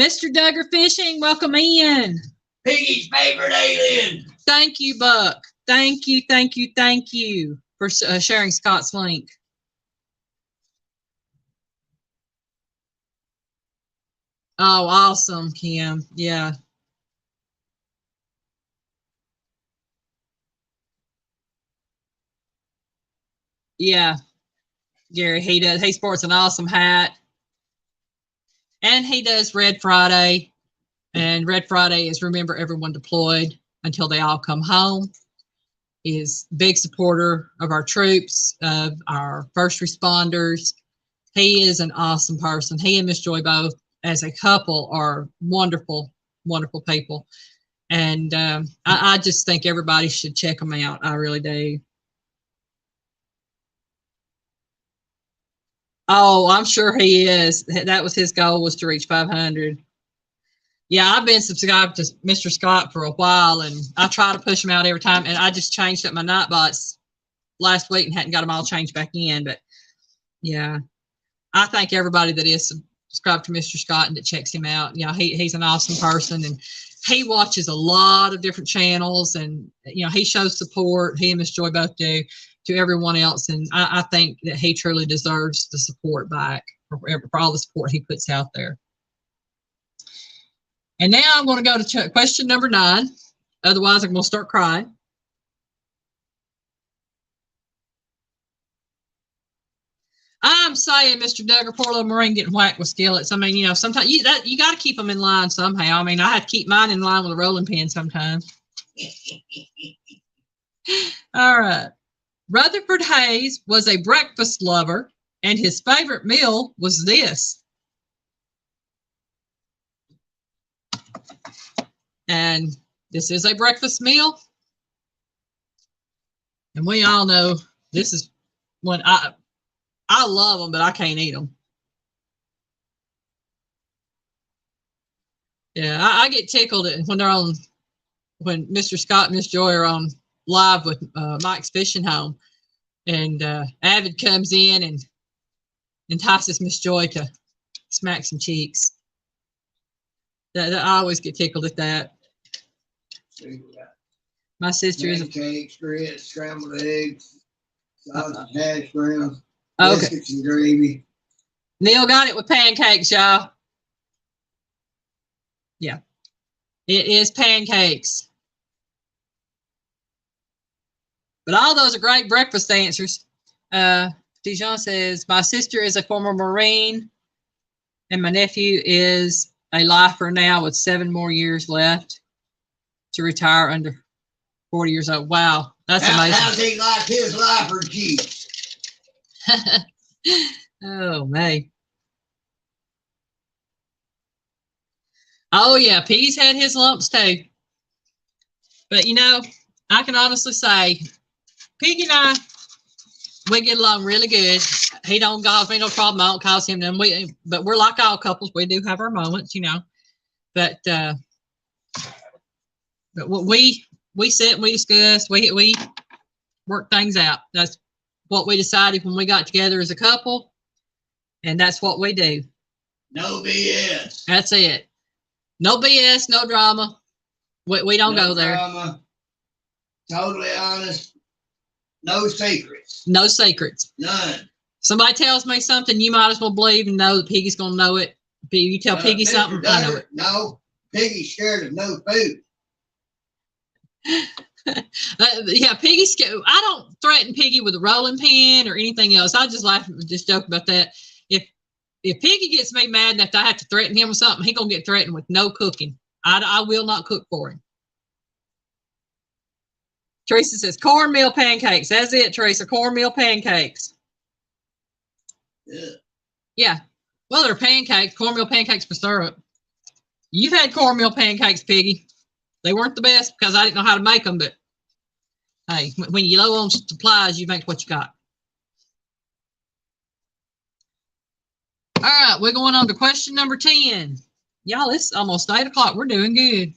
Mr. Duggar Fishing, welcome in. Piggy's favorite alien. Thank you, Buck. Thank you, thank you, thank you for sharing Scott's link. Oh, awesome, Kim. Yeah. Yeah, Gary, he does. He sports an awesome hat. And he does Red Friday. And Red Friday is Remember Everyone Deployed Until They All Come Home. He is a big supporter of our troops, of our first responders. He is an awesome person. He and Miss Joy both, as a couple, are wonderful, wonderful people. And I just think everybody should check them out. I really do. Oh, I'm sure he is. That was his goal, was to reach 500. Yeah, I've been subscribed to Mr. Scott for a while, and I try to push him out every time. And I just changed up my Nightbots last week and hadn't got them all changed back in. But yeah, I thank everybody that is subscribed to Mr. Scott and that checks him out. You know, he's an awesome person, and he watches a lot of different channels, and he shows support. He and Miss Joy both do, to everyone else, and I think that he truly deserves the support back for all the support he puts out there. And now I'm going to go to question number 9. Otherwise, I'm going to start crying. I'm saying, Mr. Duggar, poor little Marine getting whacked with skillets. I mean, you know, sometimes you got to keep them in line somehow. I mean, I have to keep mine in line with a rolling pin sometimes. All right. Rutherford Hayes was a breakfast lover, and his favorite meal was this. And this is a breakfast meal. And we all know this is when I love them, but I can't eat them. Yeah, I get tickled when they're on, when Mr. Scott and Miss Joy are on live with Mike's Fishing Home, and Avid comes in and entices Miss Joy to smack some cheeks. I always get tickled at that. My sister is pancakes, grits, scrambled eggs, sausage, hash browns, okay. Biscuits and gravy. Neil got it with pancakes, y'all. Yeah, it is pancakes. But all those are great breakfast answers. Dijon says, my sister is a former Marine, and my nephew is a lifer now with 7 more years left to retire under 40 years old. Wow, that's amazing. How does he like his lifer cheese? Oh, man. Oh, yeah, P's had his lumps too. But, you know, I can honestly say, Piggy and I, we get along really good. He don't cause me no problem. I don't cause him none. But we're like all couples. We do have our moments, you know. But we sit and we discuss. We work things out. That's what we decided when we got together as a couple, and that's what we do. No BS. That's it. No BS, no drama. We don't go there. Drama. Totally honest. No secrets. No secrets. None. Somebody tells me something, you might as well believe and know that Piggy's going to know it. You tell Piggy Mr. something, Duggar, I know it. No, Piggy's scared of no food. Yeah, Piggy's scared. I don't threaten Piggy with a rolling pin or anything else. I just laugh, just joke about that. If Piggy gets me mad enough that I have to threaten him with something, he's going to get threatened with no cooking. I will not cook for him. Teresa says cornmeal pancakes. That's it, Teresa. Cornmeal pancakes. Yeah. Yeah. Well, they're pancakes. Cornmeal pancakes with syrup. You've had cornmeal pancakes, Piggy. They weren't the best because I didn't know how to make them, but hey, when you're low on supplies, you make what you got. All right, we're going on to question number 10. Y'all, it's almost 8 o'clock. We're doing good.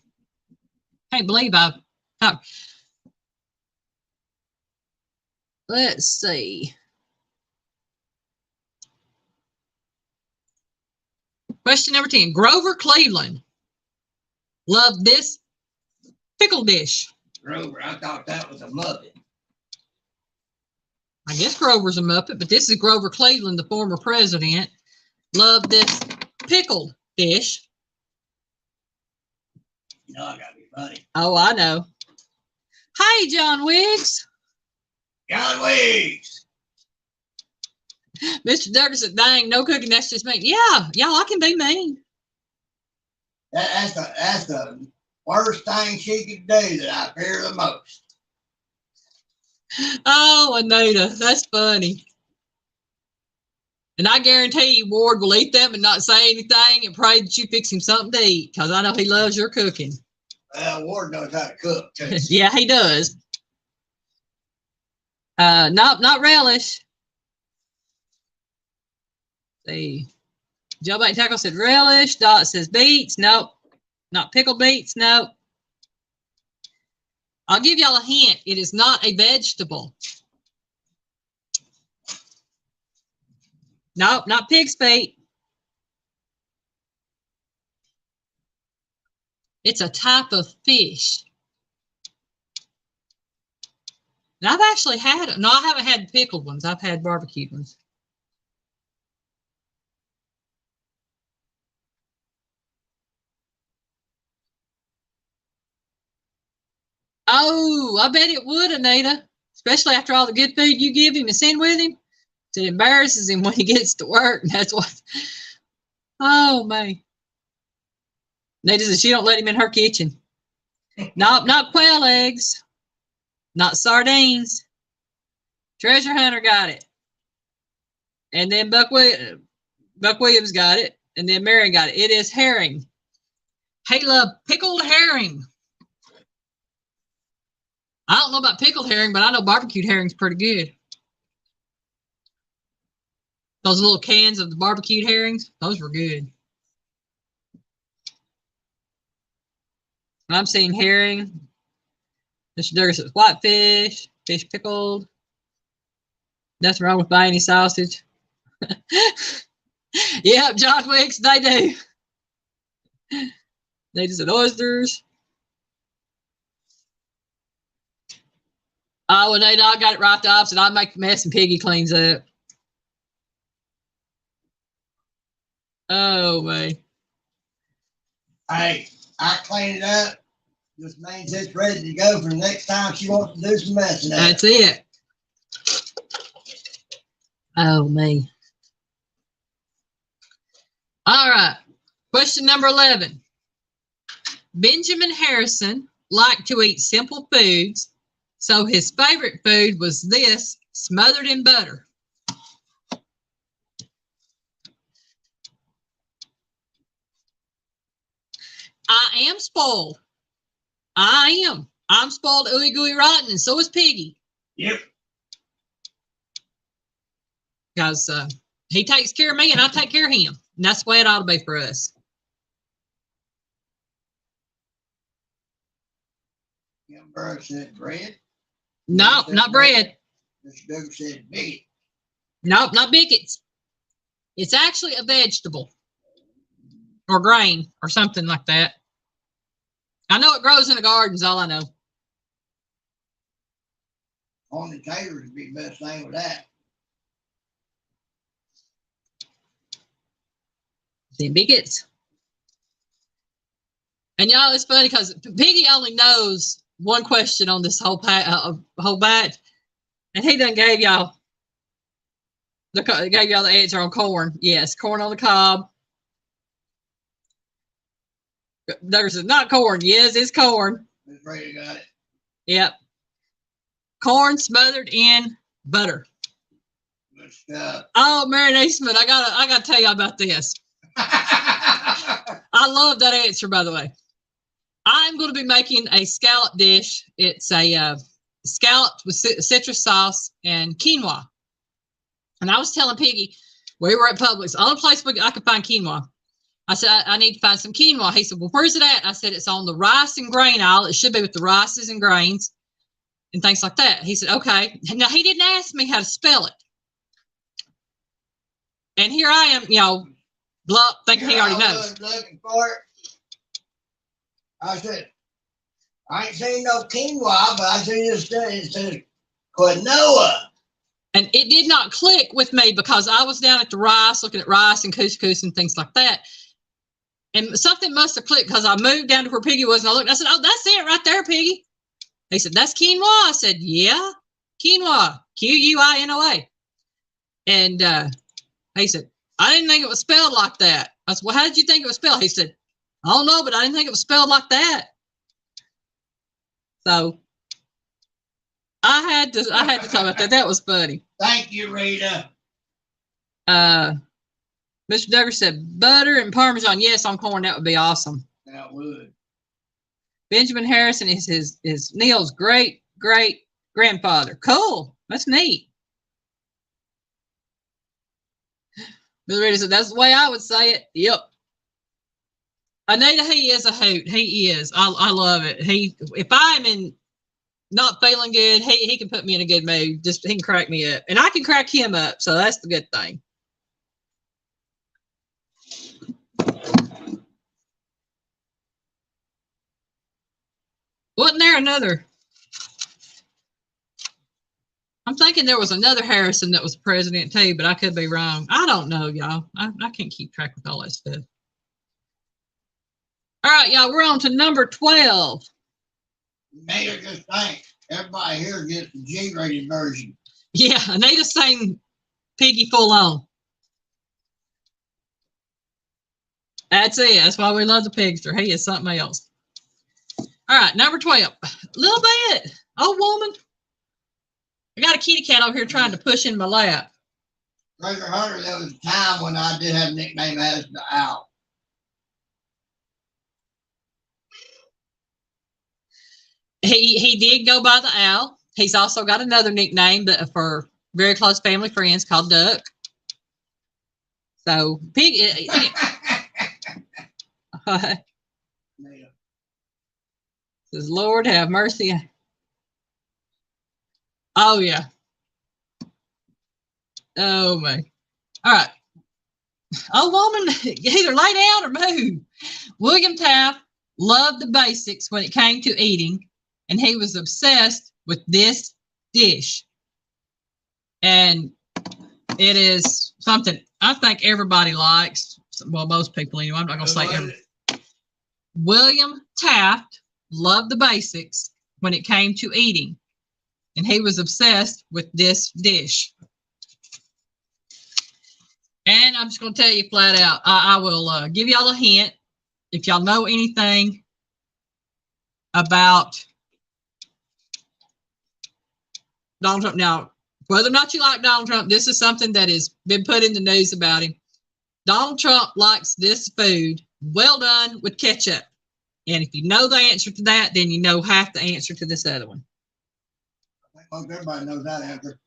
Can't believe let's see. Question number 10. Grover Cleveland loved this pickle dish. Grover, I thought that was a Muppet. I guess Grover's a Muppet, but this is Grover Cleveland, the former president. Loved this pickled dish. You know, I gotta be funny. Oh, I know. Hey, John Wiggs. John Wiggs. Mr. Duggar said, dang, no cooking, that's just me. Yeah, y'all, I can be mean. That's the worst thing she could do that I fear the most. Oh, Anita, that's funny. And I guarantee you, Ward will eat them and not say anything and pray that you fix him something to eat, because I know he loves your cooking. Well, Ward knows how to cook, too. Yeah, he does. Not relish. See, Joe Bait Tackle said relish. Dot says beets. Nope. Not pickled beets. Nope. I'll give y'all a hint. It is not a vegetable. Nope, not pig's feet. It's a type of fish. And I've actually had it. No, I haven't had pickled ones. I've had barbecued ones. Oh, I bet it would, Anita. Especially after all the good food you give him and send with him. It embarrasses him when he gets to work. And that's what. Oh, man. Nita says she don't let him in her kitchen. Not quail eggs. Not sardines. Treasure Hunter got it. And then Buck Williams got it. And then Marion got it. It is herring. Hey, love pickled herring. I don't know about pickled herring, but I know barbecued herring's pretty good. Those little cans of the barbecued herrings, those were good. I'm seeing herring. Mr. Duggar says whitefish, fish pickled. Nothing wrong with buying any sausage. Yep, John Wicks, they do. They just said oysters. Oh, and they all got it right the opposite. I make the mess and Piggy cleans up. Oh, man. Hey, I clean it up. Just means it's ready to go for the next time she wants to do some messing up. That's it. Oh, me. All right. Question number 11. Benjamin Harrison liked to eat simple foods, so his favorite food was this, smothered in butter. I am spoiled. I am. I'm spoiled ooey gooey rotten, and so is Piggy. Yep. Because he takes care of me and I take care of him. And that's the way it ought to be for us. Burr said bread. No, not bread. Mr. Duggar said meat. Nope, not biscuits. It's actually a vegetable or grain or something like that. I know it grows in the gardens, all I know. On the taters would be the best thing with that. Then biscuits. And y'all, it's funny because Piggy only knows one question on this whole batch, and he done gave y'all the answer on corn. Yes, corn on the cob. There's not corn. Yes, it's corn. Miss Rita got it. Yep. Corn smothered in butter. Good stuff. Oh, Mary Naismith, I gotta tell you about this. I love that answer, by the way. I'm going to be making a scallop dish. It's a scallop with citrus sauce and quinoa. And I was telling Piggy, we were at Publix, the only place I could find quinoa. I said, I need to find some quinoa. He said, well, where's it at? I said, it's on the rice and grain aisle. It should be with the rices and grains and things like that. He said, okay. Now, he didn't ask me how to spell it. And here I am, bluff, thinking he already knows. Looking for it. I said, I ain't seen no quinoa, but I see this thing. It says quinoa. And it did not click with me because I was down at the rice, looking at rice and couscous and things like that. And something must have clicked because I moved down to where Piggy was and I looked and I said, oh, that's it right there, Piggy. He said, that's quinoa. I said, yeah, quinoa, Quinoa. And he said, I didn't think it was spelled like that. I said, well, how did you think it was spelled? He said, I don't know, but I didn't think it was spelled like that. So I had to talk about that. That was funny. Thank you, Rita. Mr. Duggar said butter and Parmesan. Yes, on corn, that would be awesome. That would. Benjamin Harrison is his Neil's great grandfather. Cool. That's neat. Mr. Rita said that's the way I would say it. Yep. Anita, he is a hoot. He is. I love it. If I'm in not feeling good, he can put me in a good mood. Just he can crack me up, and I can crack him up. So that's the good thing. Wasn't there another? I'm thinking there was another Harrison that was president too, but I could be wrong. I don't know, y'all. I can't keep track with all that stuff. All right, y'all, we're on to number 12. Anita, just think, everybody here gets the G-rated version. Yeah, Anita's saying Piggy full on. That's it. That's why we love the pigster. He is something else. All right, number 12. A little bit. Old woman. I got a kitty cat over here trying to push in my lap. Treasure Hunter, there was a time when I did have a nickname as the Owl. He did go by the Owl. He's also got another nickname for very close family friends called Duck. So Pig. Says, Lord have mercy. Oh yeah. Oh my. All right. Old woman, either lay down or move. William Taft loved the basics when it came to eating, and he was obsessed with this dish. And it is something I think everybody likes. Well, most people anyway. I'm not going to say everybody. William Taft loved the basics when it came to eating, and he was obsessed with this dish. And I'm just going to tell you flat out, I will give y'all a hint. If y'all know anything about Donald Trump. Now, whether or not you like Donald Trump, this is something that has been put in the news about him. Donald Trump likes this food well done with ketchup. And if you know the answer to that, then you know half the answer to this other one. I think most everybody knows that answer.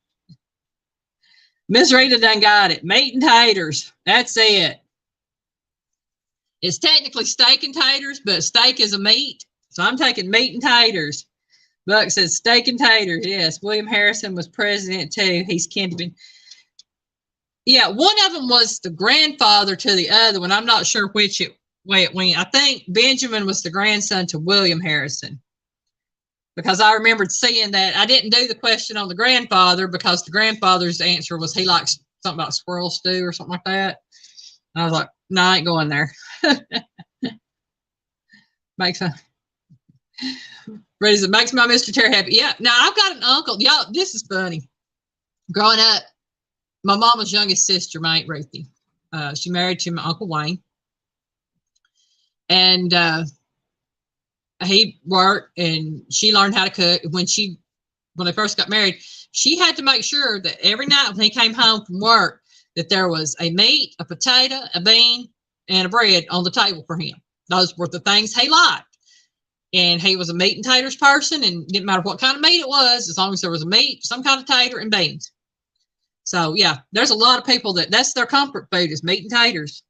Miss Rita done got it. Meat and taters. That's it. It's technically steak and taters, but steak is a meat. So I'm taking meat and taters. Buck says steak and taters. Yes, William Harrison was president too. He's kin to be. Yeah, one of them was the grandfather to the other one. I'm not sure which way it went. I think Benjamin was the grandson to William Harrison. Because I remembered seeing that. I didn't do the question on the grandfather because the grandfather's answer was he likes something about squirrel stew or something like that. And I was like, no, I ain't going there. Makes my Mr. Terry happy. Yeah. Now I've got an uncle. Y'all, this is funny. Growing up, my mama's youngest sister, my Aunt Ruthie, she married to my Uncle Wayne. And he worked and she learned how to cook. When they first got married, she had to make sure that every night when he came home from work, that there was a meat, a potato, a bean, and a bread on the table for him. Those were the things he liked. And he was a meat and taters person, and didn't matter what kind of meat it was, as long as there was a meat, some kind of tater, and beans. So yeah, there's a lot of people that's their comfort food is meat and taters.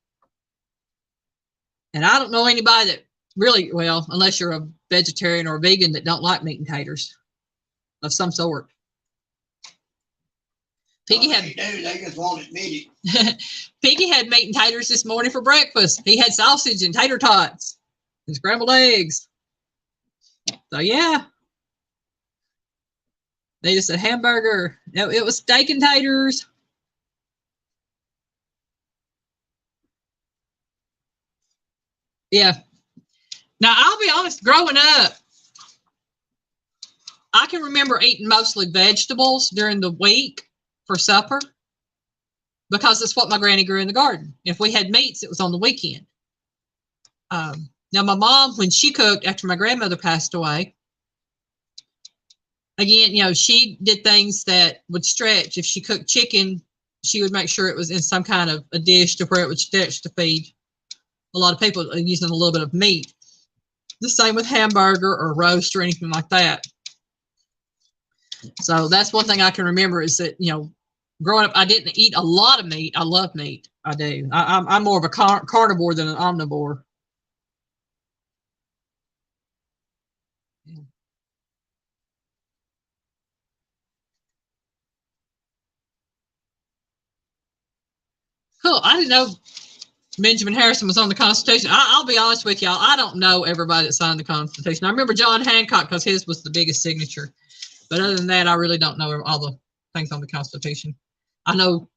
And I don't know anybody that really, well, unless you're a vegetarian or a vegan that don't like meat and taters of some sort. Piggy they just won't admit it. Piggy had meat and taters this morning for breakfast. He had sausage and tater tots and scrambled eggs. So yeah. They just said hamburger. No, it was steak and taters. Yeah. Now, I'll be honest, growing up, I can remember eating mostly vegetables during the week for supper because it's what my granny grew in the garden. If we had meats, it was on the weekend. Now, my mom, when she cooked after my grandmother passed away, again, she did things that would stretch. If she cooked chicken, she would make sure it was in some kind of a dish to where it would stretch to feed a lot of people using a little bit of meat. The same with hamburger or roast or anything like that. So that's one thing I can remember is that, growing up, I didn't eat a lot of meat. I love meat. I do. I'm more of a carnivore than an omnivore. Cool. I didn't know Benjamin Harrison was on the Constitution. I'll be honest with y'all. I don't know everybody that signed the Constitution. I remember John Hancock because his was the biggest signature. But other than that, I really don't know all the things on the Constitution. I know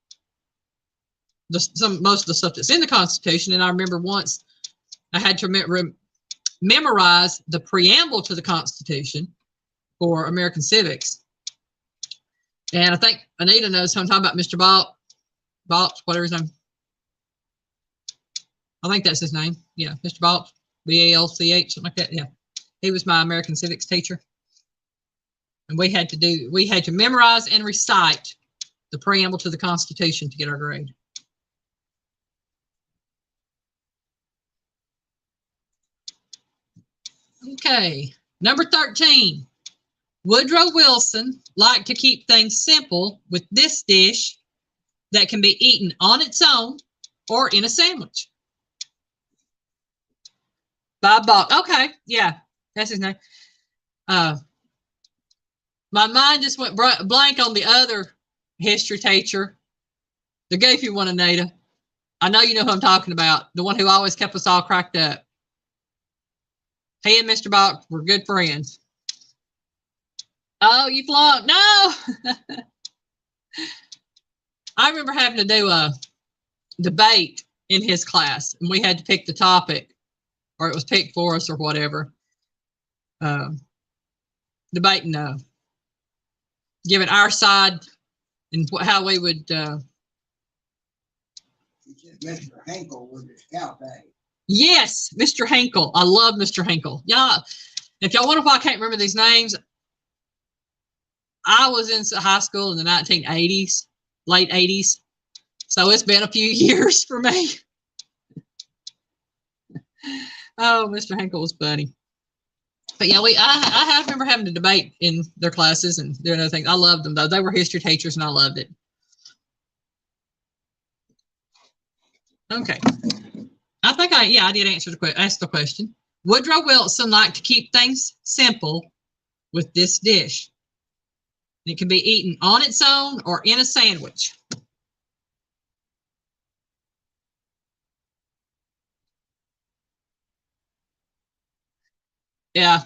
most of the stuff that's in the Constitution. And I remember once I had to memorize the preamble to the Constitution for American civics. And I think Anita knows who I'm talking about, Mr. Balt. Balch, whatever his name. I think that's his name. Yeah, Mr. Balch, Balch, something like that. Yeah, he was my American civics teacher, and we had to memorize and recite the preamble to the Constitution to get our grade. Okay, number 13. Woodrow Wilson liked to keep things simple with this dish that can be eaten on its own or in a sandwich. Bob Balch. Okay, yeah, that's his name. My mind just went blank on the other history teacher, the goofy one, Anita. I know you know who I'm talking about, the one who always kept us all cracked up. He and Mr. Balch were good friends. Oh, you flunked. No! I remember having to do a debate in his class, and we had to pick the topic, or it was picked for us or whatever. Debating, giving our side and how we would. Mr. Henkel with his cow tag. Yes, Mr. Henkel. I love Mr. Henkel. Yeah. If y'all wonder why I can't remember these names, I was in high school in the 1980s, late 80s. So it's been a few years for me. Oh, Mr. Henkel was funny. But yeah, I remember having to debate in their classes and doing other things. I loved them though. They were history teachers and I loved it. Okay. I think I did ask the question. Woodrow Wilson liked to keep things simple with this dish. It can be eaten on its own or in a sandwich. Yeah.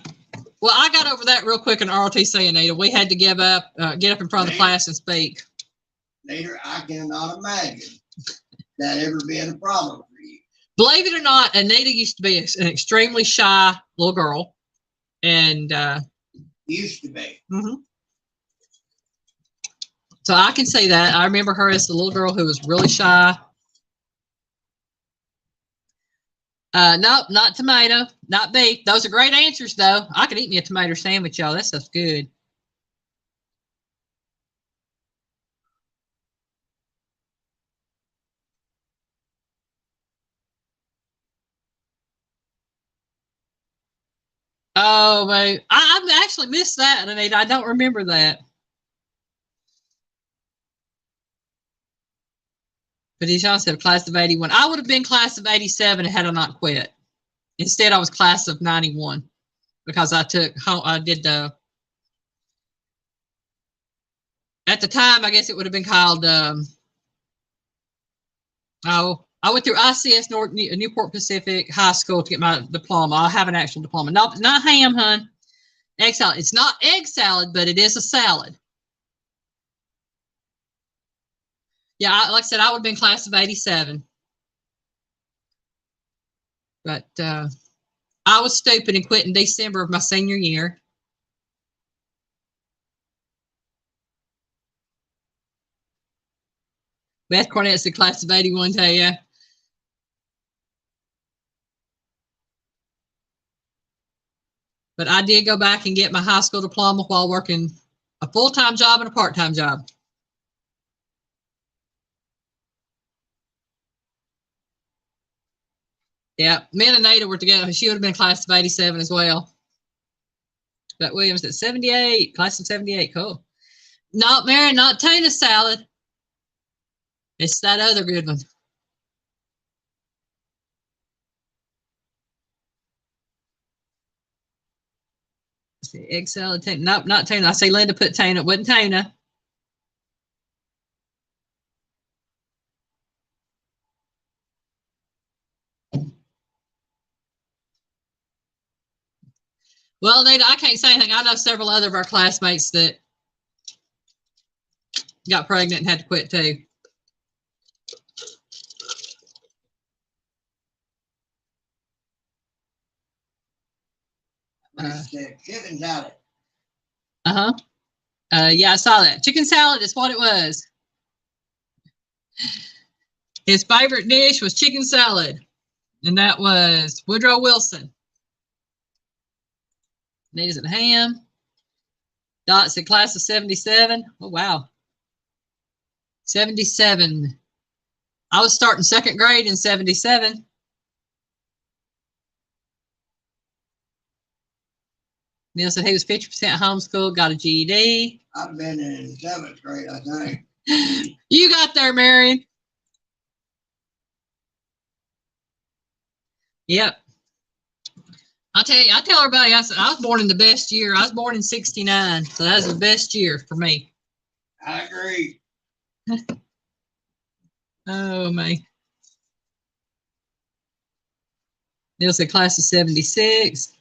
Well, I got over that real quick in ROTC, Anita. We had to get up in front of the class and speak. Later, I cannot imagine that ever being a problem for you. Believe it or not, Anita used to be an extremely shy little girl. And used to be. Mm-hmm. So I can say that. I remember her as the little girl who was really shy. Nope, not tomato, not beef. Those are great answers, though. I could eat me a tomato sandwich, y'all. That stuff's good. Oh, man. I've actually missed that, Anita. I don't remember that. But as y'all said, class of 81. I would have been class of 87 had I not quit. Instead, I was class of 91 because I did the, at the time, I guess it would have been called, I went through ICS Newport Pacific High School to get my diploma. I have an actual diploma. No, not ham, hun. Egg salad. It's not egg salad, but it is a salad. Yeah, like I said, I would have been class of 87. But I was stupid and quit in December of my senior year. Beth Cornett's the class of 81, tell you. But I did go back and get my high school diploma while working a full-time job and a part-time job. Yeah, me and Anita were together. She would have been class of 87 as well. But Williams at 78, class of 78, cool. Not Mary, not tuna salad. It's that other good one. Let's see, egg salad, tuna. Nope, not tuna. I say Linda put tuna. It wasn't tuna. Well, Nita, I can't say anything. I know several other of our classmates that got pregnant and had to quit too. Chicken salad. Yeah, I saw that. Chicken salad is what it was. His favorite dish was chicken salad, and that was Woodrow Wilson. Nita's at ham. Dot's at class of 77. Oh, wow. 77. I was starting second grade in 77. Neil said he was 50% homeschooled, got a GED. I've been in 7th grade, I think. You got there, Marion. Yep. I tell everybody, I said, I was born in the best year. I was born in 69. So that was the best year for me. I agree. Oh, man. Neil said class of 76.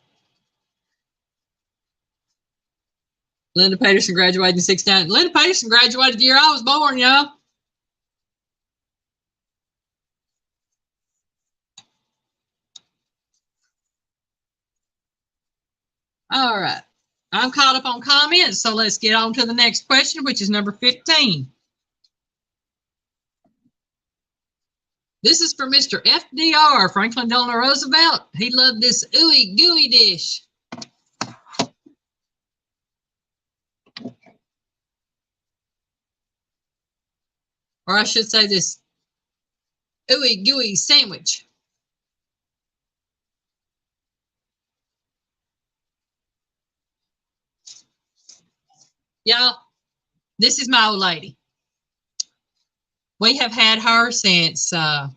Linda Peterson graduated in 69. Linda Peterson graduated the year I was born, y'all. All right. I'm caught up on comments, so let's get on to the next question, which is number 15. This is for Mr. FDR, Franklin Delano Roosevelt. He loved this ooey gooey dish. Or I should say this ooey gooey sandwich. Y'all, this is my old lady. We have had her since the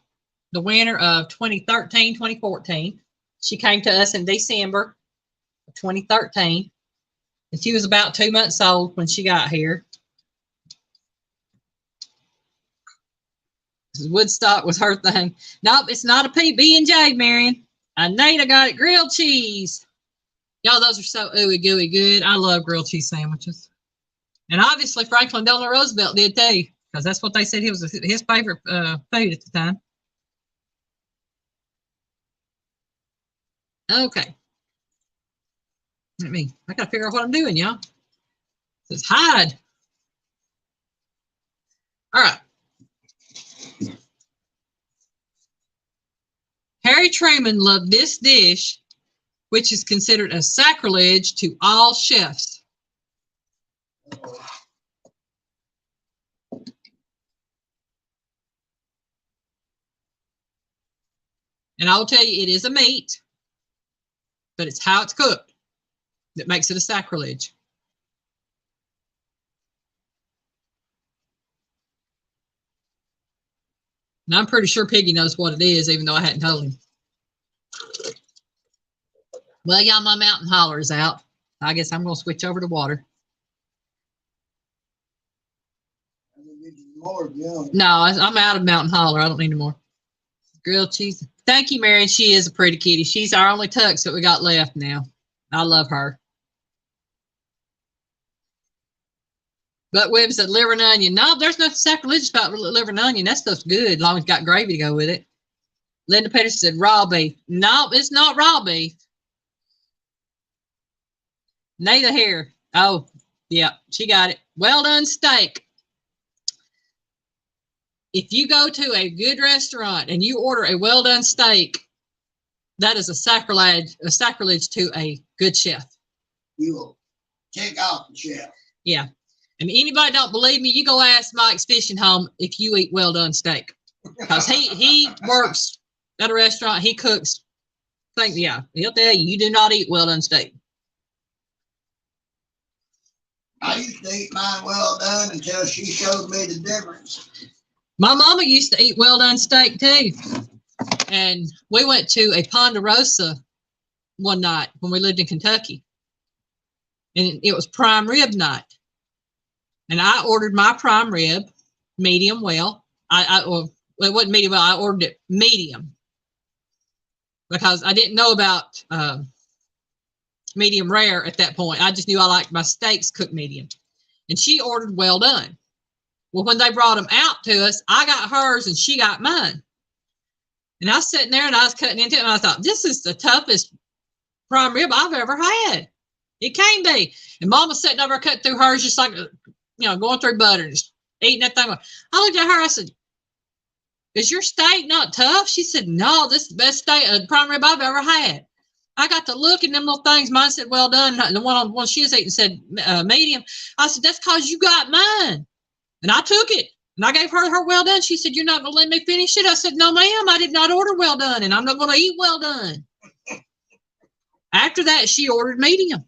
winter of 2013, 2014. She came to us in December of 2013. And she was about 2 months old when she got here. Woodstock was her thing. Nope, it's not a PB&J, Marion. Anita got it, grilled cheese. Y'all, those are so ooey gooey good. I love grilled cheese sandwiches. And obviously Franklin Delano Roosevelt did too, because that's what they said was his favorite food at the time. Okay. I gotta figure out what I'm doing, y'all. It says hide. All right. Harry Truman loved this dish, which is considered a sacrilege to all chefs. And I'll tell you, it is a meat, but it's how it's cooked that makes it a sacrilege. And I'm pretty sure Piggy knows what it is, even though I hadn't told him. Well, y'all, my mountain holler is out. I guess I'm going to switch over to water. No, I'm out of mountain holler. I don't need any more. Grilled cheese. Thank you, Marion. She is a pretty kitty. She's our only tux that we got left now. I love her. But Webb said liver and onion. No, there's nothing sacrilegious about liver and onion. That stuff's good, as long as it's got gravy to go with it. Linda Peterson said raw beef. No, it's not raw beef. Neither here. Oh, yeah, she got it. Well done steak. If you go to a good restaurant and you order a well done steak, that is a sacrilege to a good chef. You will take off the chef. Yeah. And anybody don't believe me, you go ask Mike's Fishing Home if you eat well done steak. Because he works at a restaurant, he cooks. Yeah, he'll tell you, you do not eat well done steak. I used to eat mine well done until she showed me the difference. My mama used to eat well done steak too. And we went to a Ponderosa one night when we lived in Kentucky. And it was prime rib night. And I ordered my prime rib medium well. Well, it wasn't medium well, I ordered it medium. Because I didn't know about medium rare at that point. I just knew I liked my steaks cooked medium. And she ordered well done. Well, when they brought them out to us, I got hers and she got mine. And I was sitting there and I was cutting into it and I thought, this is the toughest prime rib I've ever had. It can be. And Mama's sitting over cutting through hers just like, going through butter and just eating that thing. I looked at her, I said, is your steak not tough? She said, no, this is the best steak, prime rib I've ever had. I got to look at them little things. Mine said, well done. The one she was eating said medium. I said, that's because you got mine. And I took it. And I gave her well done. She said, you're not going to let me finish it? I said, no, ma'am, I did not order well done, and I'm not going to eat well done. After that, she ordered medium.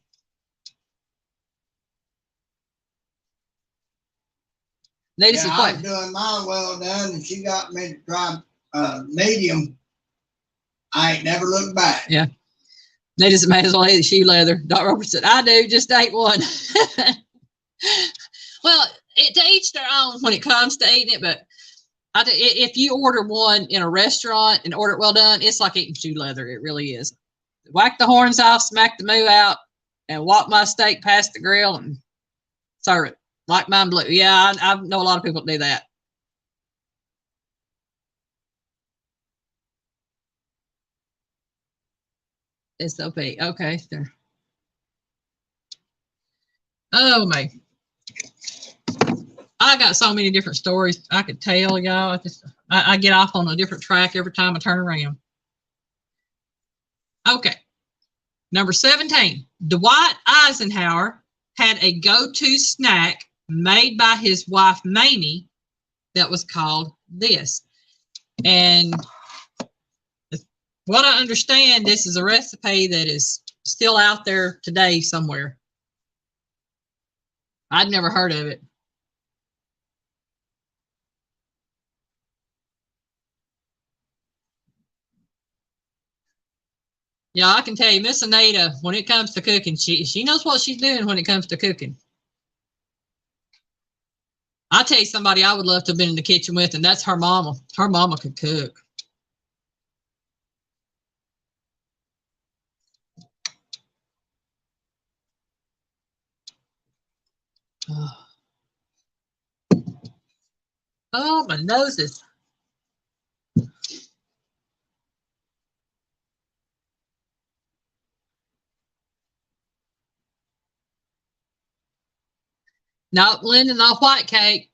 I was doing mine well done, and she got me to try medium. I ain't never looked back. Yeah. They just may as well eat the shoe leather. Dr. Roberts said, I do, just ate one. Well, to each their own when it comes to eating it, but if you order one in a restaurant and order it well done, it's like eating shoe leather. It really is. Whack the horns off, smack the moo out, and walk my steak past the grill and serve it. Like mine blue. Yeah, I know a lot of people do that. SOP. Okay, sure. Oh, my. I got so many different stories I could tell y'all. I get off on a different track every time I turn around. Okay. Number 17. Dwight Eisenhower had a go-to snack made by his wife, Mamie, that was called this. And what I understand, this is a recipe that is still out there today somewhere. I'd never heard of it. Yeah, I can tell you, Miss Anita, when it comes to cooking, she knows what she's doing when it comes to cooking. I'll tell you somebody I would love to have been in the kitchen with, and that's her mama. Her mama could cook. Oh, my nose is. Not Linda, not white cake.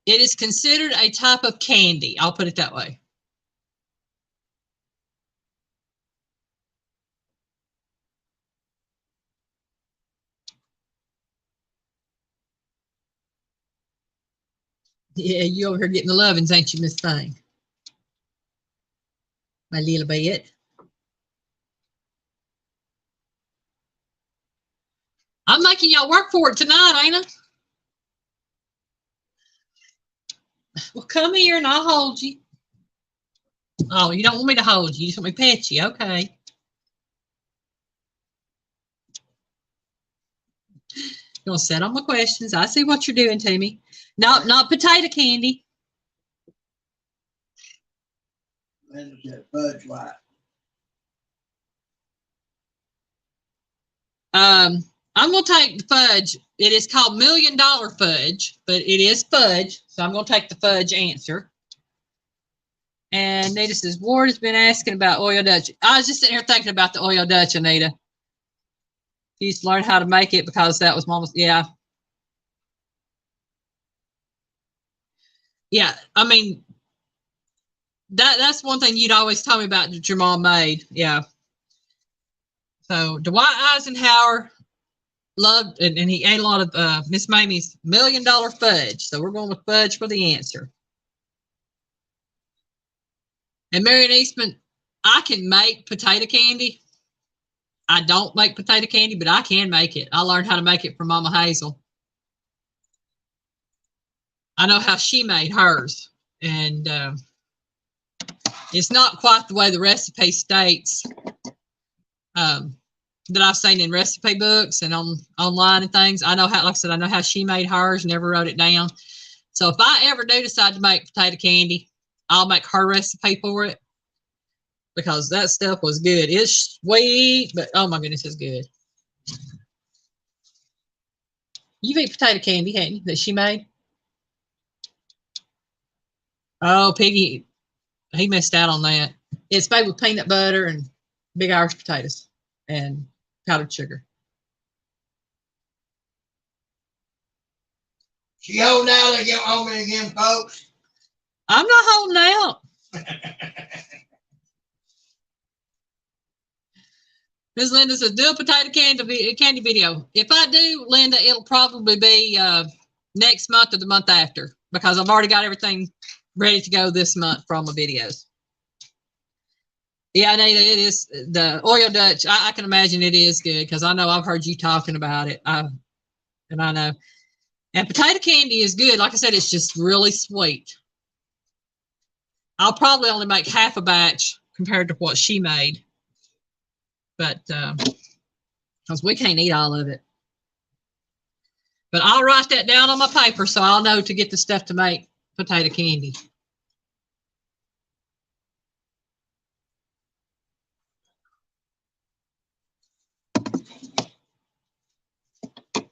It is considered a type of candy. I'll put it that way. Yeah, you over here getting the lovins, ain't you, Miss Thing? A little bit. I'm making y'all work for it tonight, ain't I? Well, come here and I'll hold you. Oh, you don't want me to hold you. You just want me to pet you. Okay. You're going to settle my questions. I see what you're doing to me. No, not potato candy. Linda said fudge white. I'm going to take the fudge. It is called $1 Million Fudge, but it is fudge. So I'm going to take the fudge answer. And Nita says, Ward has been asking about Oil Dutch. I was just sitting here thinking about the Oil Dutch, Anita. She used to learn how to make it because that was Mama's. Yeah. Yeah. I mean, that's one thing you'd always tell me about that your mom made. Yeah. So Dwight Eisenhower loved, and he ate a lot of Miss Mamie's $1 Million Fudge. So we're going with fudge for the answer. And Marion Eastman, I can make potato candy. I don't make potato candy, but I can make it. I learned how to make it from Mama Hazel. I know how she made hers. And it's not quite the way the recipe states that I've seen in recipe books and online and things. I know how, like I said, I know how she made hers, never wrote it down. So if I ever do decide to make potato candy, I'll make her recipe for it because that stuff was good. It's sweet, but oh my goodness, it's good. You've eaten potato candy, haven't you, that she made? Oh, Piggy, he missed out on that. It's made with peanut butter and big Irish potatoes and powdered sugar. She holding out again on me again, folks. I'm not holding out. Ms. Linda says, do a potato candy video. If I do, Linda, it'll probably be next month or the month after, because I've already got everything ready to go this month for all my videos. Yeah, Anita, it is the Oil Dutch. I can imagine it is good, because I know I've heard you talking about it. And I know. And potato candy is good. Like I said, it's just really sweet. I'll probably only make half a batch compared to what she made. But because we can't eat all of it. But I'll write that down on my paper so I'll know to get the stuff to make potato candy.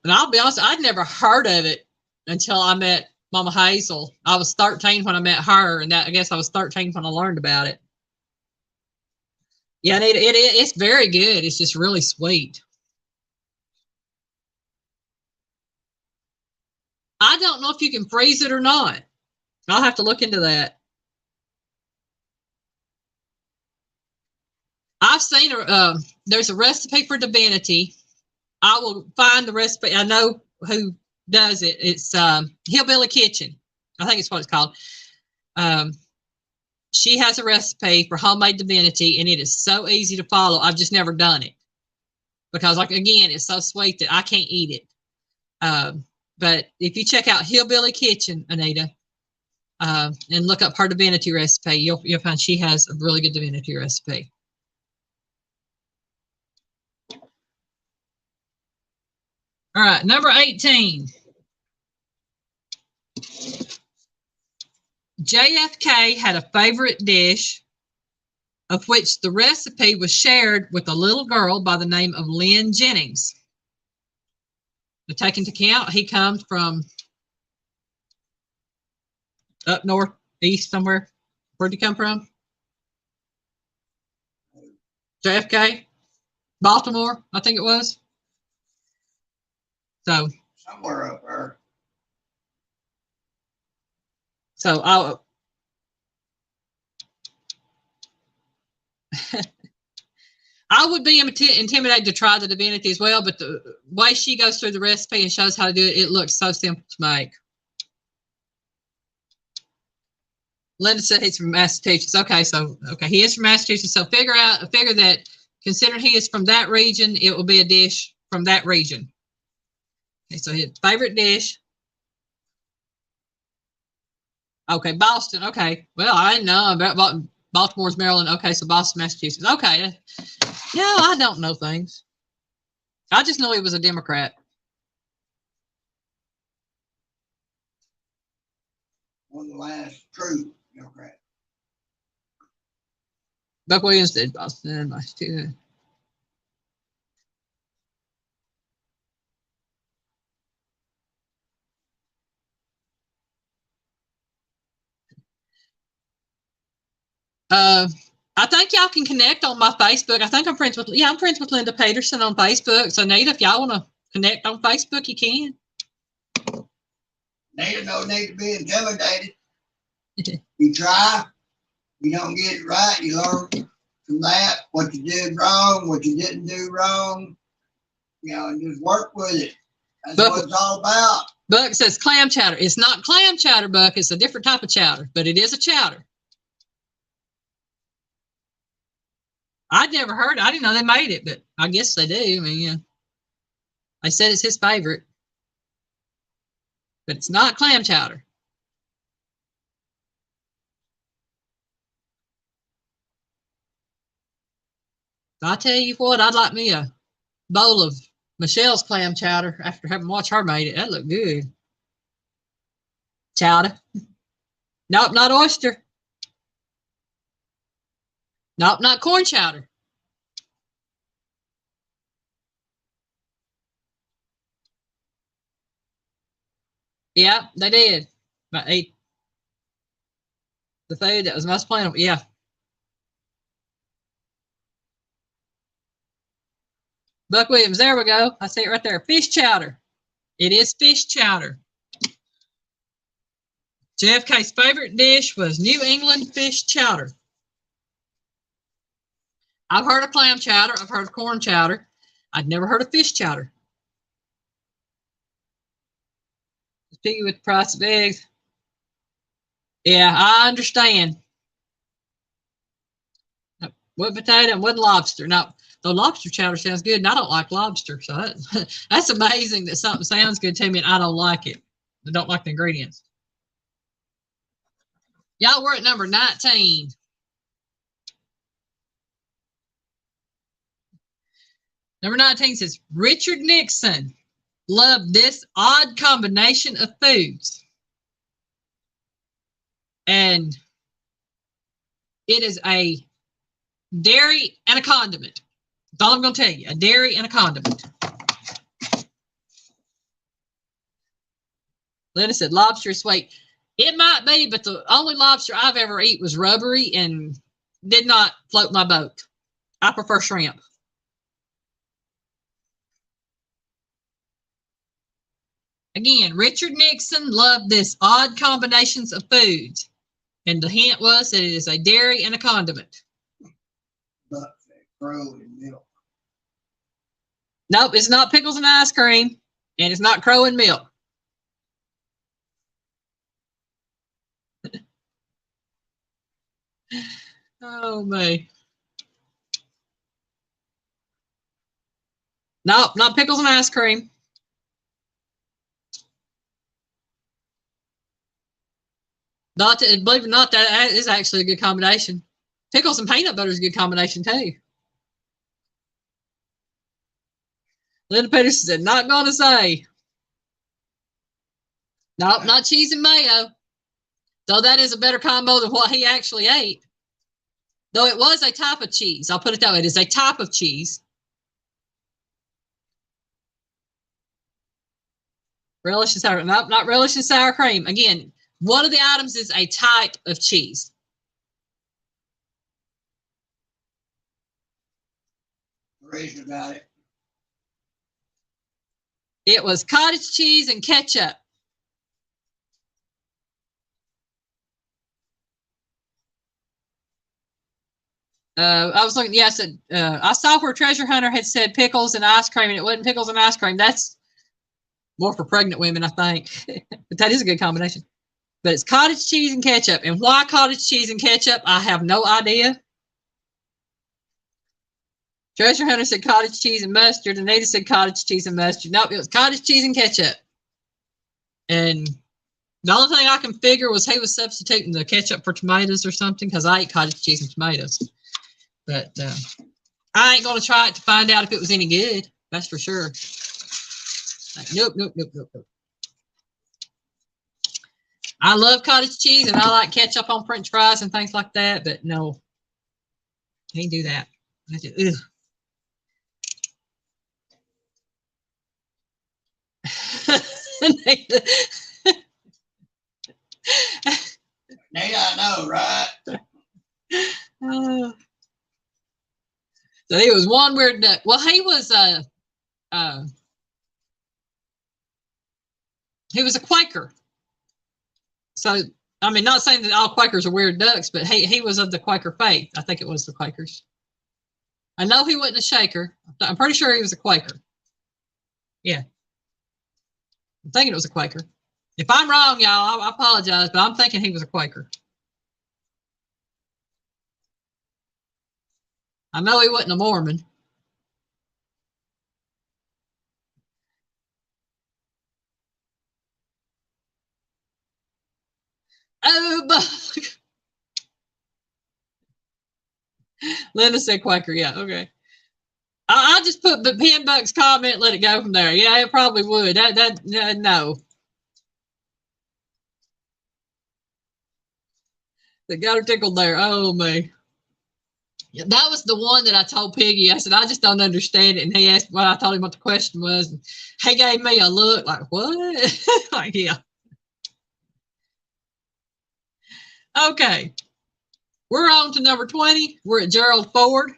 And I'll be honest, I'd never heard of it until I met Mama Hazel. I was 13 when I met her, and I guess I was 13 when I learned about it. Yeah, it's very good. It's just really sweet. I don't know if you can freeze it or not. I'll have to look into that. I've seen there's a recipe for divinity. I will find the recipe. I know who does it. It's Hillbilly Kitchen. I think it's what it's called. She has a recipe for homemade divinity, and it is so easy to follow. I've just never done it because, like, again, it's so sweet that I can't eat it. But if you check out Hillbilly Kitchen, Anita, and look up her divinity recipe, you'll find she has a really good divinity recipe. All right, number 18. JFK had a favorite dish of which the recipe was shared with a little girl by the name of Lynn Jennings. Now, take into account, he comes from up north, east somewhere. Where'd he come from? JFK? Baltimore, I think it was. So somewhere up there. So I would be intimidated to try the divinity as well, but the way she goes through the recipe and shows how to do it, it looks so simple to make. Linda said he's from Massachusetts. Okay, he is from Massachusetts. So figure that considering he is from that region, it will be a dish from that region. Okay, so his favorite dish. Okay, Boston. Okay, well, I didn't know about Baltimore's Maryland. Okay, so Boston, Massachusetts. Okay, yeah, I don't know things. I just know he was a Democrat. One of the last true Democrats. Buck Williams did Boston, Massachusetts. I think y'all can connect on my Facebook. I think I'm friends with Linda Peterson on Facebook. So Nate, if y'all want to connect on Facebook, you can. Nate don't need to be intimidated. You try, you don't get it right, you learn from that, what you did wrong, what you didn't do wrong, and just work with it. That's what it's all about. Buck says clam chowder. It's not clam chowder, Buck. It's a different type of chowder, but it is a chowder. I'd never heard it. I didn't know they made it, but I guess they do. I mean, yeah. They said it's his favorite, but it's not clam chowder. I tell you what, I'd like me a bowl of Michelle's clam chowder after having watched her made it. That looked good. Chowder. Nope, not oyster. Nope, not corn chowder. Yeah, they did. I ate the food that was most plentiful. Yeah. Buck Williams, there we go. I see it right there. Fish chowder. It is fish chowder. JFK's favorite dish was New England fish chowder. I've heard of clam chowder. I've heard of corn chowder. I'd never heard of fish chowder. Piggy with the price of eggs. Yeah, I understand. Wood potato and wood lobster. Now, the lobster chowder sounds good, and I don't like lobster. So that's amazing that something sounds good to me and I don't like it. I don't like the ingredients. Y'all, we're at number 19. Number 19 says, Richard Nixon loved this odd combination of foods. And it is a dairy and a condiment. That's all I'm going to tell you. A dairy and a condiment. Linda said lobster is sweet. It might be, but the only lobster I've ever eaten was rubbery and did not float my boat. I prefer shrimp. Again, Richard Nixon loved this odd combinations of foods. And the hint was that it is a dairy and a condiment. But crow and milk. Nope, it's not pickles and ice cream. And it's not crow and milk. Oh, man. Nope, not pickles and ice cream. Not to, believe it or not, that is actually a good combination. Pickles and peanut butter is a good combination too. Linda Peterson said, not going to say. Nope, not cheese and mayo. Though that is a better combo than what he actually ate. Though it was a type of cheese. I'll put it that way. It is a type of cheese. Relish and sour. Nope, not relish and sour cream. Again, one of the items is a type of cheese. Crazy about it. It was cottage cheese and ketchup. I was looking, yeah, I said, I saw where Treasure Hunter had said pickles and ice cream, and it wasn't pickles and ice cream. That's more for pregnant women, I think. But that is a good combination. But it's cottage cheese and ketchup. And why cottage cheese and ketchup, I have no idea. Treasure Hunter said cottage cheese and mustard. Anita said cottage cheese and mustard. Nope, it was cottage cheese and ketchup. And the only thing I can figure was he was substituting the ketchup for tomatoes or something, because I ate cottage cheese and tomatoes. But I ain't going to try it to find out if it was any good. That's for sure. Like, nope, nope, nope, nope, nope. I love cottage cheese and I like ketchup on French fries and things like that, but no, can't do that. Ugh. Nate, I know, right? So he was one weird duck. Well, he was a Quaker. So, I mean, not saying that all Quakers are weird ducks, but he was of the Quaker faith. I think it was the Quakers. I know he wasn't a Shaker. I'm pretty sure he was a Quaker. Yeah. I'm thinking it was a Quaker. If I'm wrong, y'all, I apologize, but I'm thinking he was a Quaker. I know he wasn't a Mormon. Oh, but Linda said Quaker. Yeah, okay. I'll just put the Pinbuck's comment, let it go from there. Yeah, it probably would. No. They got her tickled there. Oh, man. Yeah, that was the one that I told Piggy. I said, I just don't understand it. And he asked what I told him what the question was. And he gave me a look like, what? Like, yeah. Okay. We're on to number 20. We're at Gerald Ford.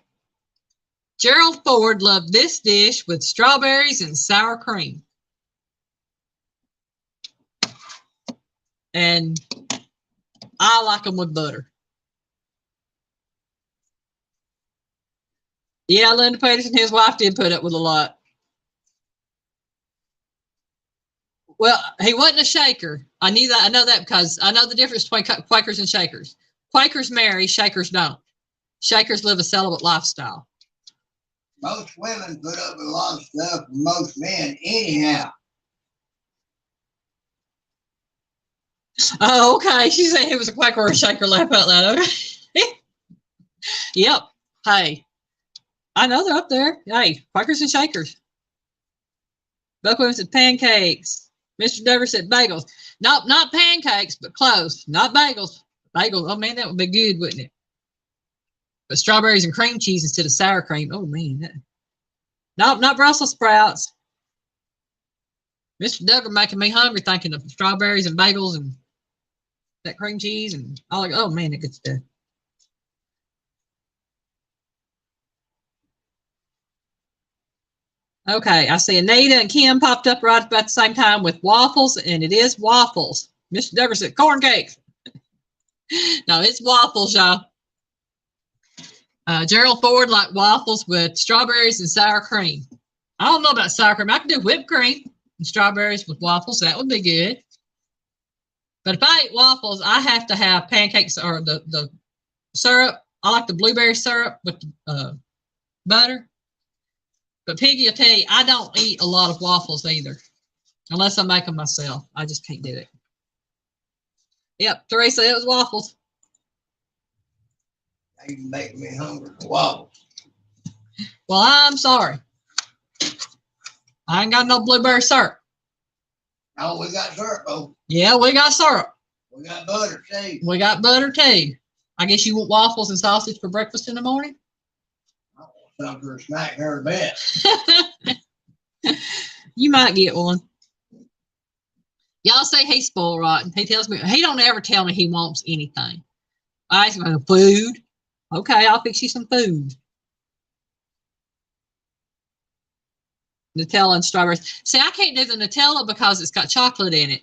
Gerald Ford loved this dish with strawberries and sour cream. And I like them with butter. Yeah, Linda Peterson, his wife did put up with a lot. Well, he wasn't a shaker. I knew that. I know that because I know the difference between Quakers and Shakers. Quakers marry, Shakers don't. Shakers live a celibate lifestyle. Most women put up with a lot of stuff from most men anyhow. Oh, okay. She said he was a Quaker or a Shaker. Laugh out loud. Okay. Yep. Hey, I know they're up there. Hey, Quakers and Shakers. Buckwheat said pancakes. Mr. Dover said bagels. Nope, not pancakes, but close. Not bagels. Bagels. Oh man, that would be good, wouldn't it? But strawberries and cream cheese instead of sour cream. Oh man. Nope, not Brussels sprouts. Mr. Duggar making me hungry thinking of strawberries and bagels and that cream cheese and all like, oh man, that good stuff. Okay, I see Anita and Kim popped up right about the same time with waffles, and it is waffles. Mr. Duggar said corn cakes. No, it's waffles, y'all. Gerald Ford liked waffles with strawberries and sour cream. I don't know about sour cream. I can do whipped cream and strawberries with waffles. That would be good. But if I eat waffles, I have to have pancakes or the syrup. I like the blueberry syrup with the butter. But Piggy will tell you, I don't eat a lot of waffles either. Unless I make them myself. I just can't do it. Yep, Teresa, it was waffles. You make me hungry for waffles. Well, I'm sorry. I ain't got no blueberry syrup. Oh, we got syrup, though. Yeah, we got syrup. We got butter, too. We got butter, too. I guess you want waffles and sausage for breakfast in the morning? I want something for a snack here in bed. You might get one. Y'all say he's spoiled rotten. He tells me, he don't ever tell me he wants anything. I ask him, food? Okay, I'll fix you some food. Nutella and strawberries. See, I can't do the Nutella because it's got chocolate in it.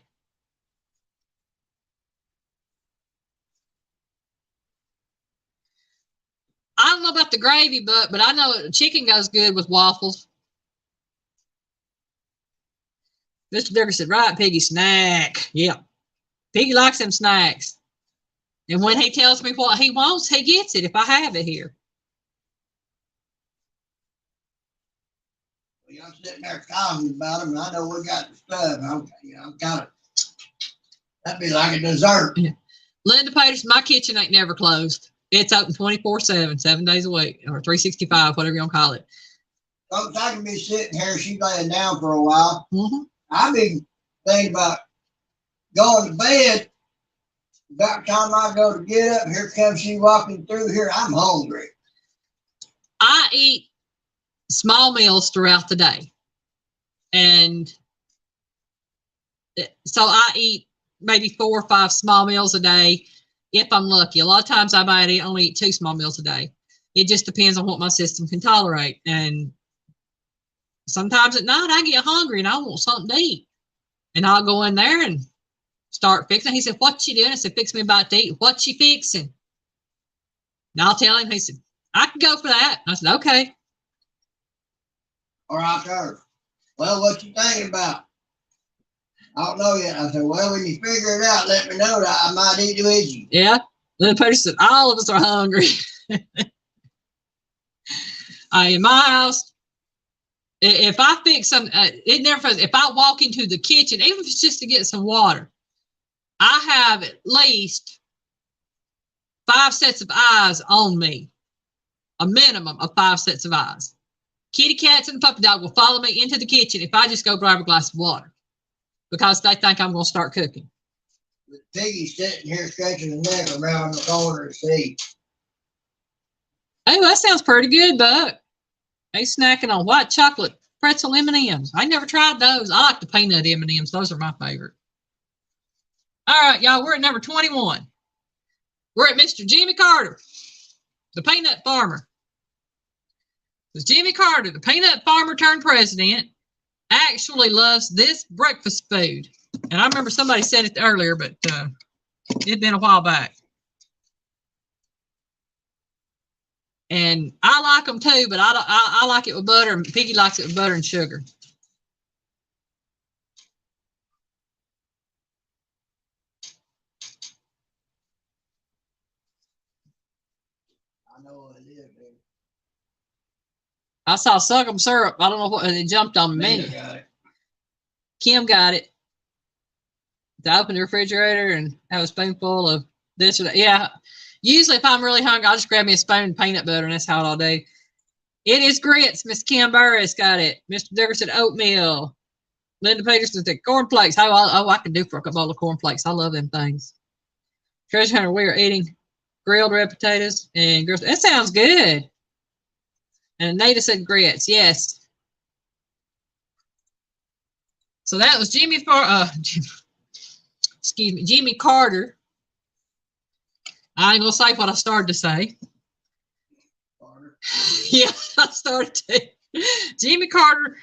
I don't know about the gravy, but I know chicken goes good with waffles. Mr. Duggar said, right, Piggy, snack. Yeah. Piggy likes them snacks. And when he tells me what he wants, he gets it if I have it here. Well, I'm sitting there talking about them, and I know we got the stuff. I'm kind of, that'd be like a dessert. Yeah. Linda Peters, my kitchen ain't never closed. It's open 24/7, 7 days a week, or 365, whatever you want to call it. Folks, I can be sitting here, she's laying down for a while. Mm-hmm. I've been thinking about going to bed. About the time I go to get up, here comes she walking through here. I'm hungry. I eat small meals throughout the day. And so I eat maybe 4 or 5 small meals a day if I'm lucky. A lot of times I might only eat 2 small meals a day. It just depends on what my system can tolerate. And sometimes at night I get hungry and I want something to eat. And I'll go in there and start fixing. He said, "What's she doing?" I said, "Fix me a bite to eat." "What's she fixing?" And I'll tell him. He said, "I can go for that." And I said, "Okay." All right, sir. Well, what you thinking about? I don't know yet. I said, well, when you figure it out, let me know that I might eat it with you. Yeah. Then the person said, all of us are hungry. In my house, if I fix some, it never. If I walk into the kitchen, even if it's just to get some water, I have at least 5 sets of eyes on me, a minimum of 5 sets of eyes. Kitty cats and the puppy dog will follow me into the kitchen if I just go grab a glass of water because they think I'm going to start cooking. Piggy's sitting here stretching the neck around the corner of the seat. Hey, well, that sounds pretty good, Buck. He's snacking on white chocolate pretzel M&Ms. I never tried those. I like the peanut M&Ms. Those are my favorite. All right, y'all, we're at number 21. We're at Mr. Jimmy Carter, the peanut farmer. Because Jimmy Carter, the peanut farmer turned president, actually loves this breakfast food. And I remember somebody said it earlier, but It'd been a while back. And I like them too, but I like it with butter, and Piggy likes it with butter and sugar. I know what it is, baby. I saw sorghum syrup. I don't know what, and it jumped on the menu. Kim got it. To open the refrigerator and have a spoonful of this or that. Yeah. Usually if I'm really hungry, I'll just grab me a spoon of peanut butter, and that's how I'll do. It is grits. Miss Kim Burris got it. Mr. Duggar said oatmeal. Linda Peterson said cornflakes. I can do for a bowl of cornflakes. I love them things. Treasure Hunter, we are eating grilled red potatoes and grilled. That sounds good. And Nada said grits. Yes. So that was Jimmy Carter. I ain't gonna say what I started to say. Yeah, I started to. Jimmy Carter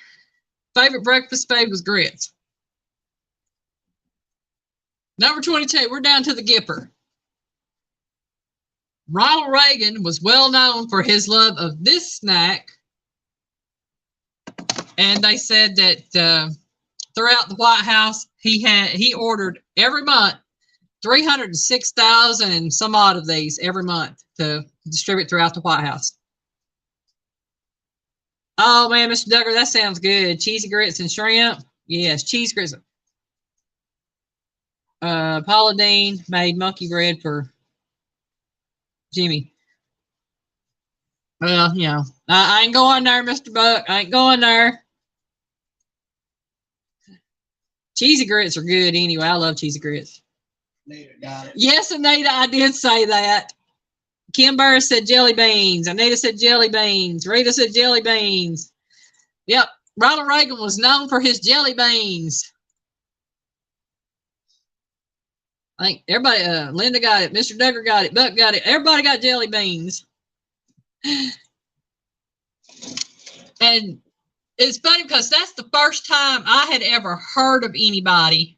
favorite breakfast food was grits. Number 22, we're down to the Gipper. Ronald Reagan was well known for his love of this snack. And they said that throughout the White House, he ordered every month 306,000 and some odd of these every month to distribute throughout the White House. Oh man, Mr. Duggar, that sounds good. Cheesy grits and shrimp. Yes, cheese grits. Paula Dean made monkey bread for Jimmy. Well, you know, I ain't going there, Mr. Buck. I ain't going there. Cheesy grits are good anyway. I love cheesy grits. Anita got it. Yes, Anita, I did say that. Kim Burris said jelly beans. Anita said jelly beans. Rita said jelly beans. Yep, Ronald Reagan was known for his jelly beans. I think everybody, Linda got it. Mr. Duggar got it. Buck got it. Everybody got jelly beans. And it's funny because that's the first time I had ever heard of anybody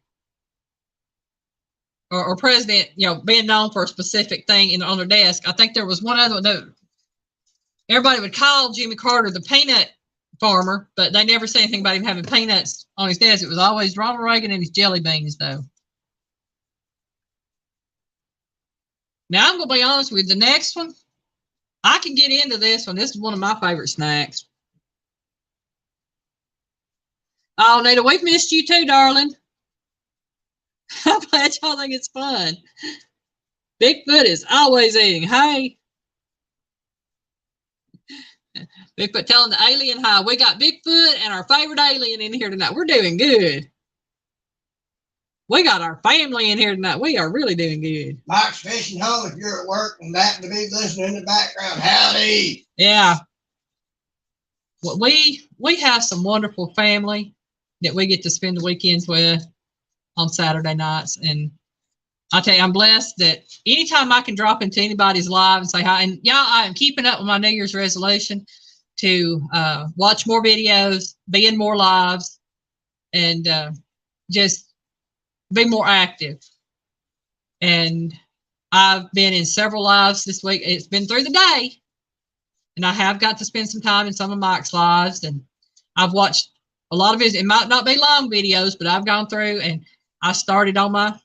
or president, you know, being known for a specific thing on their desk. I think there was one other one that everybody would call Jimmy Carter the peanut farmer, but they never say anything about him having peanuts on his desk. It was always Ronald Reagan and his jelly beans, though. Now, I'm going to be honest with you. The next one, I can get into this one. This is one of my favorite snacks. Oh, Nita, we've missed you too, darling. I'm glad y'all think it's fun. Bigfoot is always eating. Hey. Bigfoot telling the alien hi. We got Bigfoot and our favorite alien in here tonight. We're doing good. We got our family in here tonight. We are really doing good. Mike's fishing home if you're at work and that to be listening in the background. Howdy. Yeah. Well, we have some wonderful family that we get to spend the weekends with on Saturday nights. And I'll tell you, I'm blessed that anytime I can drop into anybody's live and say hi, and y'all, I am keeping up with my New Year's resolution to watch more videos, be in more lives, and just be more active. And I've been in several lives this week. It's been through the day, and I have got to spend some time in some of Mike's lives, and I've watched a lot of it. It might not be long videos, but I've gone through and I started on my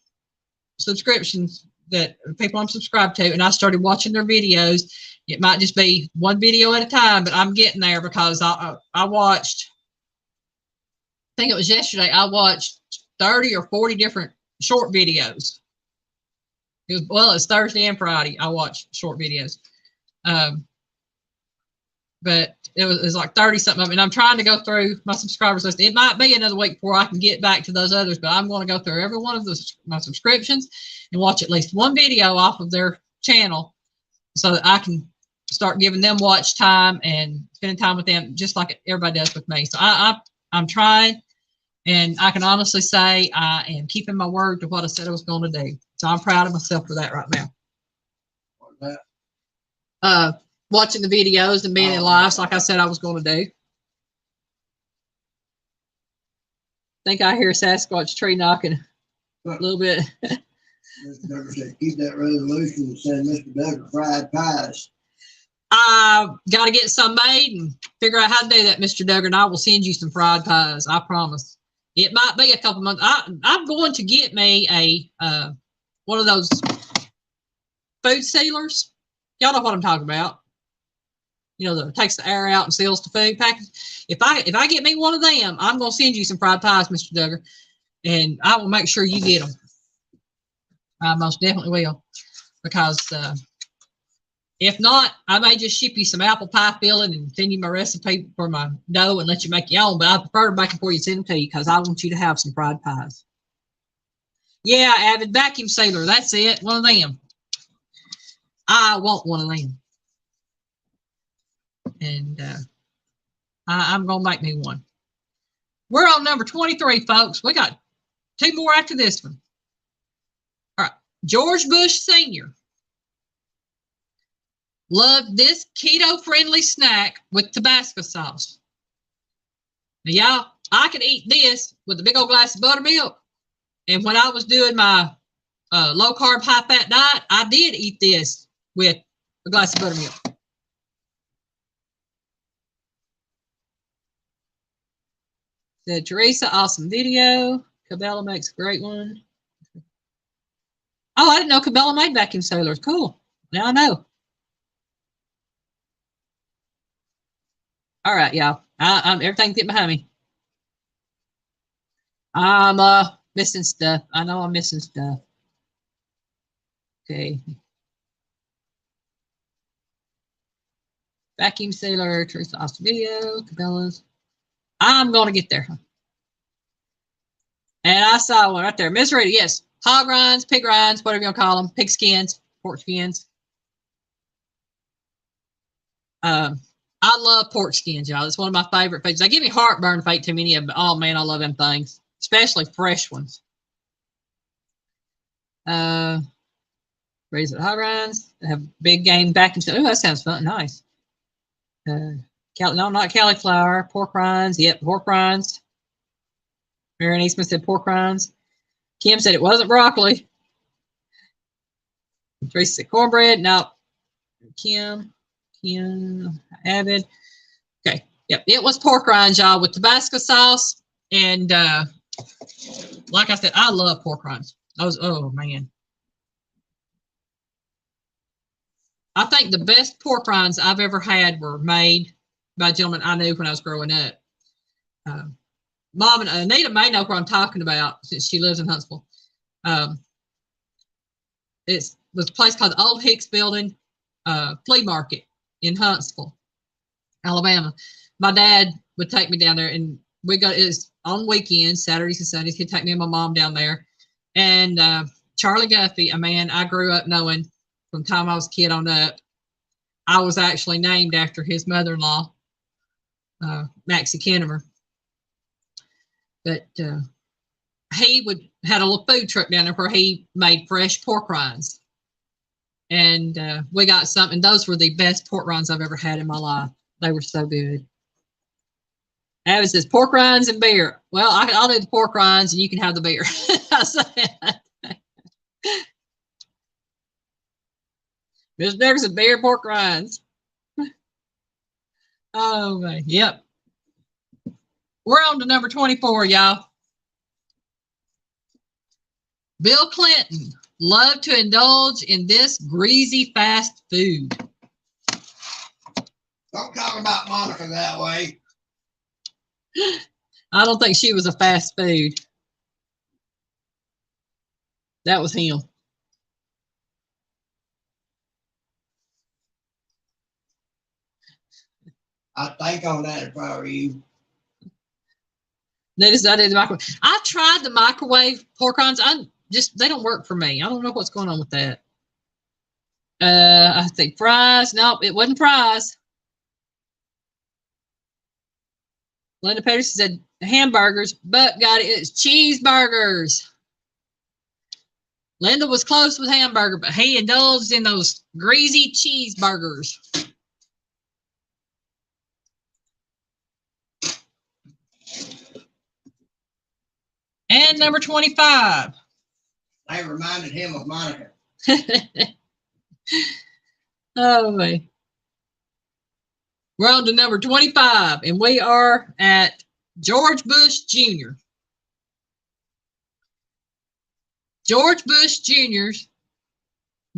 subscriptions that people I'm subscribed to, and I started watching their videos. It might just be one video at a time, but I'm getting there because I watched, I think it was yesterday, I watched 30 or 40 different short videos. It's Thursday and Friday. I watched short videos. But it was like 30 something of them. And I'm trying to go through my subscribers list. It might be another week before I can get back to those others, but I'm going to go through every one of my subscriptions and watch at least one video off of their channel so that I can start giving them watch time and spending time with them just like everybody does with me. So I'm trying, and I can honestly say I am keeping my word to what I said I was going to do. So I'm proud of myself for that right now. What's that? Watching the videos and being in lives like I said I was going to do. I think I hear Sasquatch tree knocking a little bit. Mr. Duggar said, keep that resolution and send Mr. Duggar fried pies. I got to get some made and figure out how to do that, Mr. Duggar, and I will send you some fried pies. I promise. It might be a couple months. I'm going to get me a one of those food sealers. Y'all know what I'm talking about. You know, that takes the air out and seals the food package. If I get me one of them, I'm going to send you some fried pies, Mr. Duggar, and I will make sure you get them. I most definitely will, because if not, I may just ship you some apple pie filling and send you my recipe for my dough and let you make your own. But I prefer to make them before you send them to you because I want you to have some fried pies. Yeah, Avid vacuum sealer. That's it. One of them. I want one of them. And I'm going to make me one. We're on number 23, folks. We got 2 more after this one. All right. George Bush Sr. loved this keto-friendly snack with Tabasco sauce. Now, y'all, I could eat this with a big old glass of buttermilk. And when I was doing my low-carb, high-fat diet, I did eat this with a glass of buttermilk. Said Teresa, awesome video. Cabela makes a great one. Oh, I didn't know Cabela made vacuum sealers. Cool. Now I know. All right, y'all. I'm everything get behind me. I'm missing stuff. I know I'm missing stuff. Okay. Vacuum sealer, Teresa awesome video, Cabela's. I'm gonna get there. And I saw one right there. Miss Rita, yes. Hog rinds, pig rinds, whatever you want to call them. Pig skins, pork skins. I love pork skins, y'all. It's one of my favorite foods. They give me heartburn if I eat too many of them. But oh man, I love them things, especially fresh ones. Raise it hog rinds. They have big game vacuum. Oh, that sounds fun. Nice. No, not cauliflower. Pork rinds. Yep, pork rinds. Marion Eastman said pork rinds. Kim said it wasn't broccoli. Tracy said cornbread. No. Kim, Avid. Okay. Yep. It was pork rinds, y'all, with Tabasco sauce. And like I said, I love pork rinds. Oh, man. I think the best pork rinds I've ever had were made by a gentleman I knew when I was growing up. Mom and Anita may know what I'm talking about since she lives in Huntsville. It was a place called the Old Hicks Building Flea Market in Huntsville, Alabama. My dad would take me down there, and it's on weekends, Saturdays and Sundays. He'd take me and my mom down there. And Charlie Guffey, a man I grew up knowing from the time I was a kid on up, I was actually named after his mother-in-law, Maxie Kennemer. But he had a little food truck down there where he made fresh pork rinds. And we got something. Those were the best pork rinds I've ever had in my life. They were so good. Avid says pork rinds and beer. Well, I'll do the pork rinds and you can have the beer. Mr. Duggar said beer, pork rinds. Oh, man. Yep. We're on to number 24, y'all. Bill Clinton loved to indulge in this greasy fast food. Don't talk about Monica that way. I don't think she was a fast food. That was him. I think on that if I were you. They decided the microwave. I tried the microwave pork rinds. They don't work for me. I don't know what's going on with that. I think fries. Nope, it wasn't fries. Linda Peterson said hamburgers, but got it. It's cheeseburgers. Linda was close with hamburger, but he indulged in those greasy cheeseburgers. And number 25. They reminded him of Monica. Oh, man. We're on to number 25, and we are at George Bush Jr. George Bush Jr.'s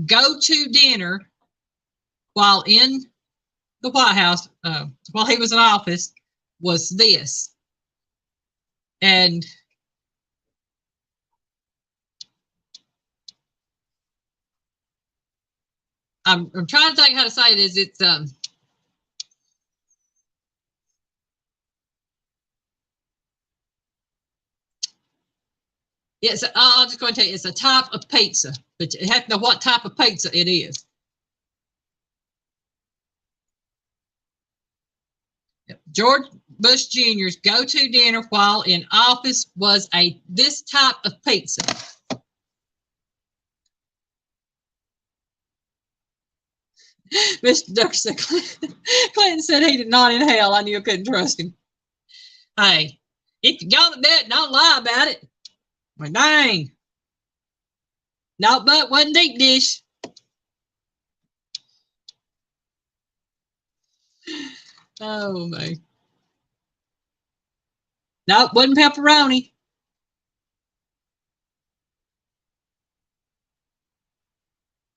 go-to dinner while in the White House, while he was in office, was this. And I'm trying to think how to say it. I'm just going to tell you, it's a type of pizza, but you have to know what type of pizza it is. George Bush Jr.'s go-to dinner while in office was this type of pizza. Mr. Duxton, Clinton said he did not inhale. I knew I couldn't trust him. Hey, if you're gonna do it, don't lie about it. Well, dang. No, but wasn't deep dish. Oh, man. Nope, wasn't pepperoni.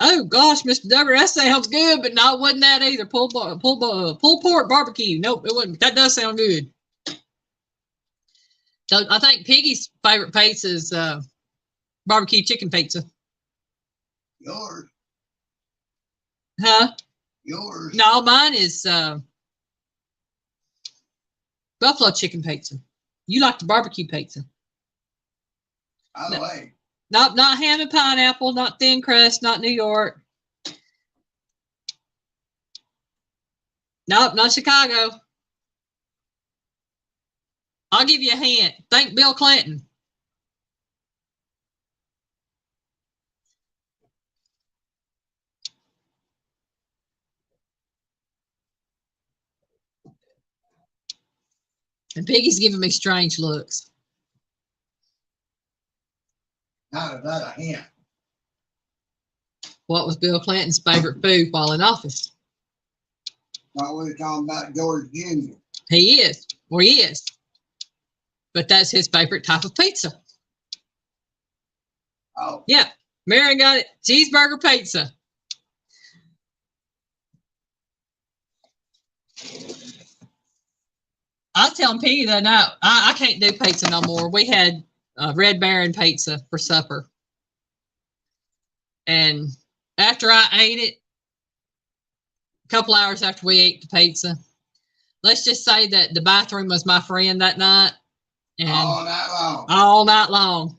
Oh gosh, Mr. Duggar, that sounds good, but no, it wasn't that either. Pulled pork barbecue. Nope, it wasn't. That does sound good. So I think Piggy's favorite pizza is barbecue chicken pizza. Yours. Huh? Yours. No, mine is buffalo chicken pizza. You like the barbecue pizza. By the way. Nope, not ham and pineapple, not thin crust, not New York. Nope, not Chicago. I'll give you a hint. Think Bill Clinton. And Piggy's giving me strange looks. Not about a hint. What was Bill Clinton's favorite food while in office? What we were talking about George Jr. He is. Well, he is. But that's his favorite type of pizza. Oh. Yeah. Marion got it. Cheeseburger pizza. I was telling Piggy that no, I can't do pizza no more. We had Red Baron pizza for supper. And after I ate it, a couple hours after we ate the pizza, let's just say that the bathroom was my friend that night. And all night long. All night long.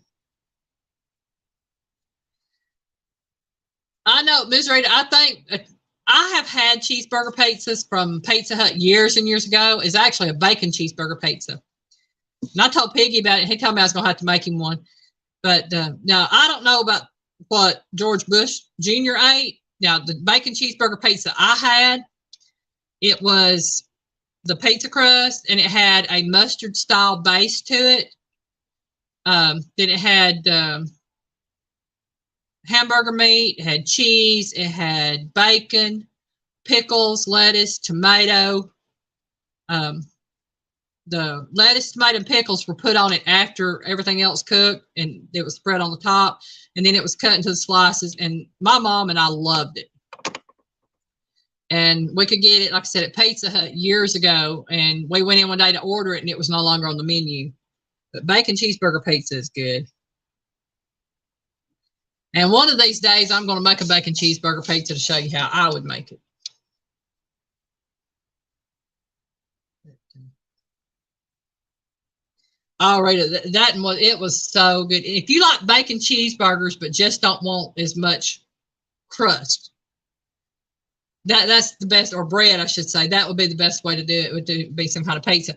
I know, Ms. Rita, I think I have had cheeseburger pizzas from Pizza Hut years and years ago. It's actually a bacon cheeseburger pizza. And I told Piggy about it. He told me I was going to have to make him one. But now, I don't know about what George Bush Jr. ate. Now, the bacon cheeseburger pizza I had, it was the pizza crust, and it had a mustard-style base to it. Then it had hamburger meat, it had cheese, it had bacon, pickles, lettuce, tomato. The lettuce, tomato, and pickles were put on it after everything else cooked, and it was spread on the top, and then it was cut into the slices, and my mom and I loved it. And we could get it, like I said, at Pizza Hut years ago, and we went in one day to order it, and it was no longer on the menu. But bacon cheeseburger pizza is good. And one of these days, I'm going to make a bacon cheeseburger pizza to show you how I would make it. All right, it was so good. If you like bacon cheeseburgers, but just don't want as much crust, that's the best, or bread, I should say. That would be the best way to do it. Would be some kind of pizza.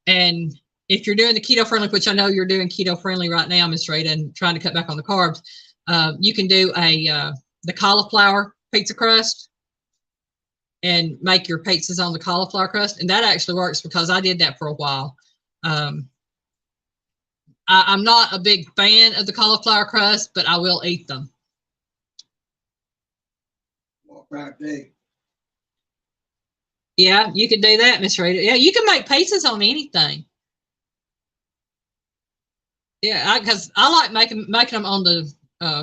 And if you're doing the keto friendly, which I know you're doing keto friendly right now, Miss Rita, and trying to cut back on the carbs, you can do the cauliflower pizza crust and make your pizzas on the cauliflower crust. And that actually works because I did that for a while. I'm not a big fan of the cauliflower crust, but I will eat them. Well, practically. Yeah, you can do that, Miss Rita. Yeah, you can make pizzas on anything. Yeah, because I like making them on the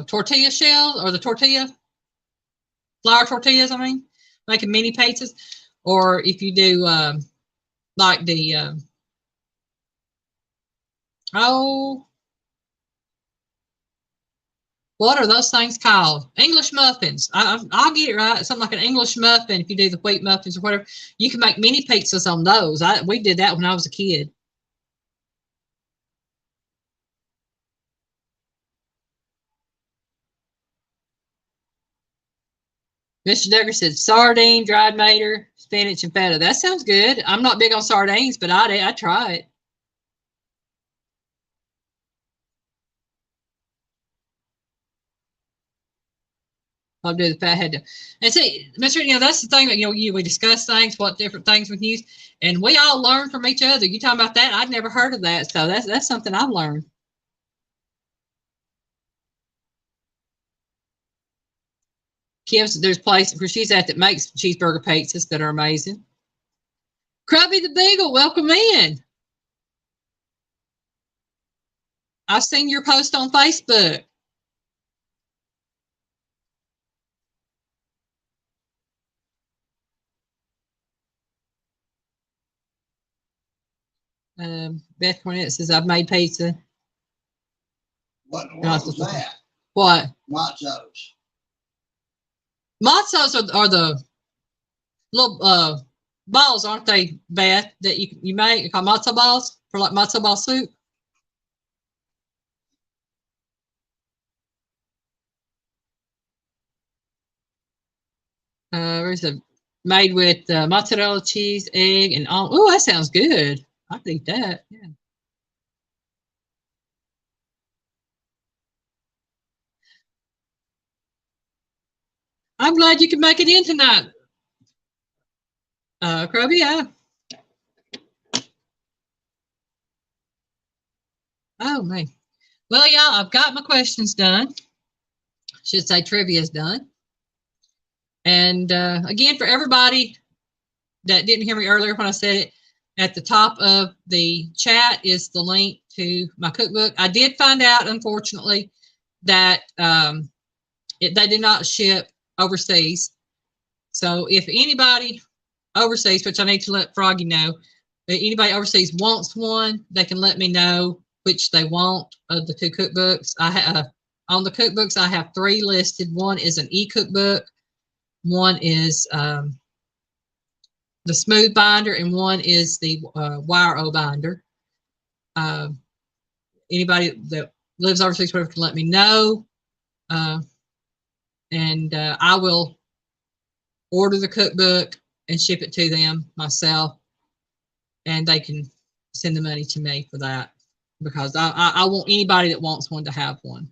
tortilla shell or the tortilla flour tortillas. I mean, making mini pizzas, or if you do like the oh, what are those things called? English muffins. I'll get it right. Something like an English muffin. If you do the wheat muffins or whatever, you can make mini pizzas on those. We did that when I was a kid. Mr. Duggar said sardine, dried mater, spinach, and feta. That sounds good. I'm not big on sardines, but I'd try it. I'll do the fat head. And see, Mr. That's the thing that we discuss things, what different things we can use, and we all learn from each other. You talking about that? I'd never heard of that, so that's something I've learned. Kim's, there's places where she's at that makes cheeseburger pizzas that are amazing. Krubby the Beagle, welcome in. I've seen your post on Facebook. Beth Cornett says, I've made pizza. What in the world was that? What? Matzos. Matzos are the little balls, aren't they, Beth, that you make? You call matzo balls for like matzo ball soup? Where's the made with mozzarella cheese, egg, and all? Oh, that sounds good. I think that. Yeah. I'm glad you could make it in tonight, Krubby. Yeah. Oh man. Well, y'all, I've got my questions done. Should say trivia's done. And again, for everybody that didn't hear me earlier when I said it, at the top of the chat is the link to my cookbook. I did find out, unfortunately, that they did not ship overseas. So if anybody overseas, which I need to let Froggy know, if anybody overseas wants one, they can let me know which they want of the two cookbooks. On the cookbooks, I have 3 listed. One is an e-cookbook, one is the smooth binder, and one is the wire O binder. Anybody that lives overseas, whatever, can let me know, and I will order the cookbook and ship it to them myself, and they can send the money to me for that, because I want anybody that wants one to have one.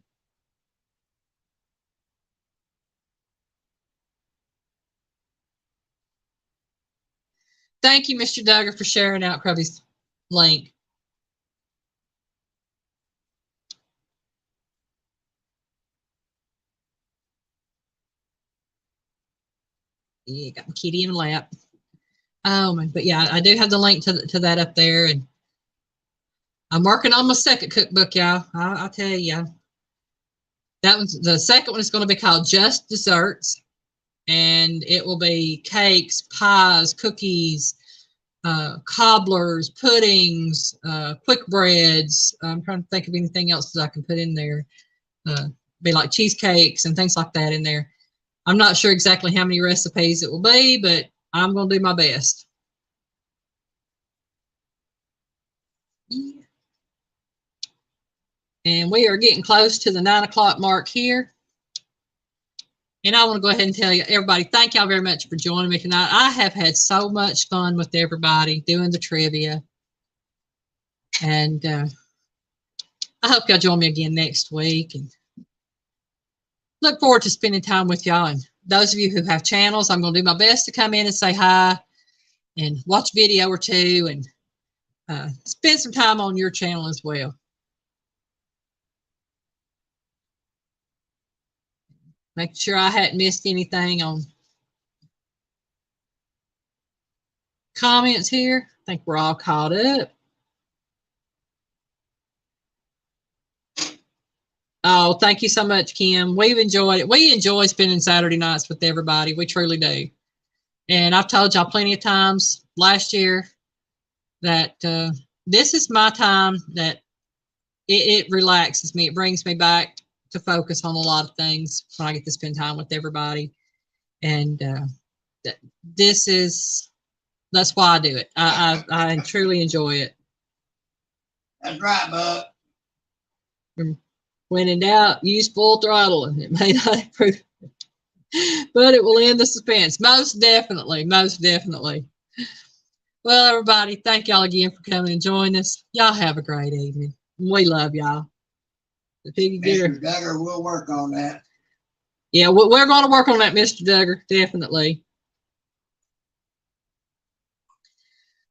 Thank you, Mr. Duggar, for sharing out Krubby's link. Yeah, got my kitty in my lap. But yeah, I do have the link to that up there, and I'm working on my second cookbook, y'all. I'll tell you. That one's the second one is going to be called Just Desserts, and it will be cakes, pies, cookies, cobblers, puddings, quick breads. I'm trying to think of anything else that I can put in there. Be like cheesecakes and things like that in there. I'm not sure exactly how many recipes it will be, but I'm going to do my best. Yeah. And we are getting close to the 9 o'clock mark here. And I want to go ahead and tell you, everybody, thank y'all very much for joining me tonight. I have had so much fun with everybody doing the trivia. And I hope y'all join me again next week. And look forward to spending time with y'all. And those of you who have channels, I'm going to do my best to come in and say hi and watch a video or two and spend some time on your channel as well. Making sure I hadn't missed anything on comments here. I think we're all caught up. Oh, thank you so much, Kim. We've enjoyed it. We enjoy spending Saturday nights with everybody. We truly do. And I've told y'all plenty of times last year that this is my time that it relaxes me. It brings me back to focus on a lot of things when I get to spend time with everybody. And that's why I do it. I truly enjoy it. That's right, Buck. When in doubt, use full throttle. It may not improve, but it will end the suspense. Most definitely. Most definitely. Well, everybody, thank y'all again for coming and joining us. Y'all have a great evening. We love y'all. The Piggy Getter. Mr. Duggar, we'll work on that. Yeah, we're going to work on that, Mr. Duggar. Definitely.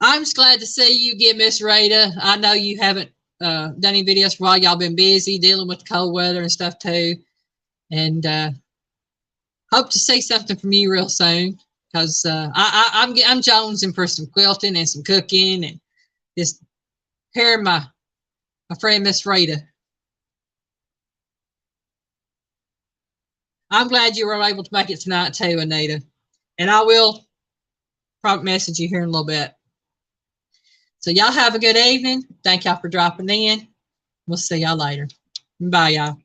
I'm just glad to see you again, Miss Rita. I know you haven't done any videos for a while. Y'all been busy dealing with the cold weather and stuff too. And hope to see something from you real soon, because I'm jonesing for some quilting and some cooking and just hearing my friend Miss Rita. I'm glad you were able to make it tonight too, Anita. And I will probably message you here in a little bit. So y'all have a good evening. Thank y'all for dropping in. We'll see y'all later. Bye, y'all.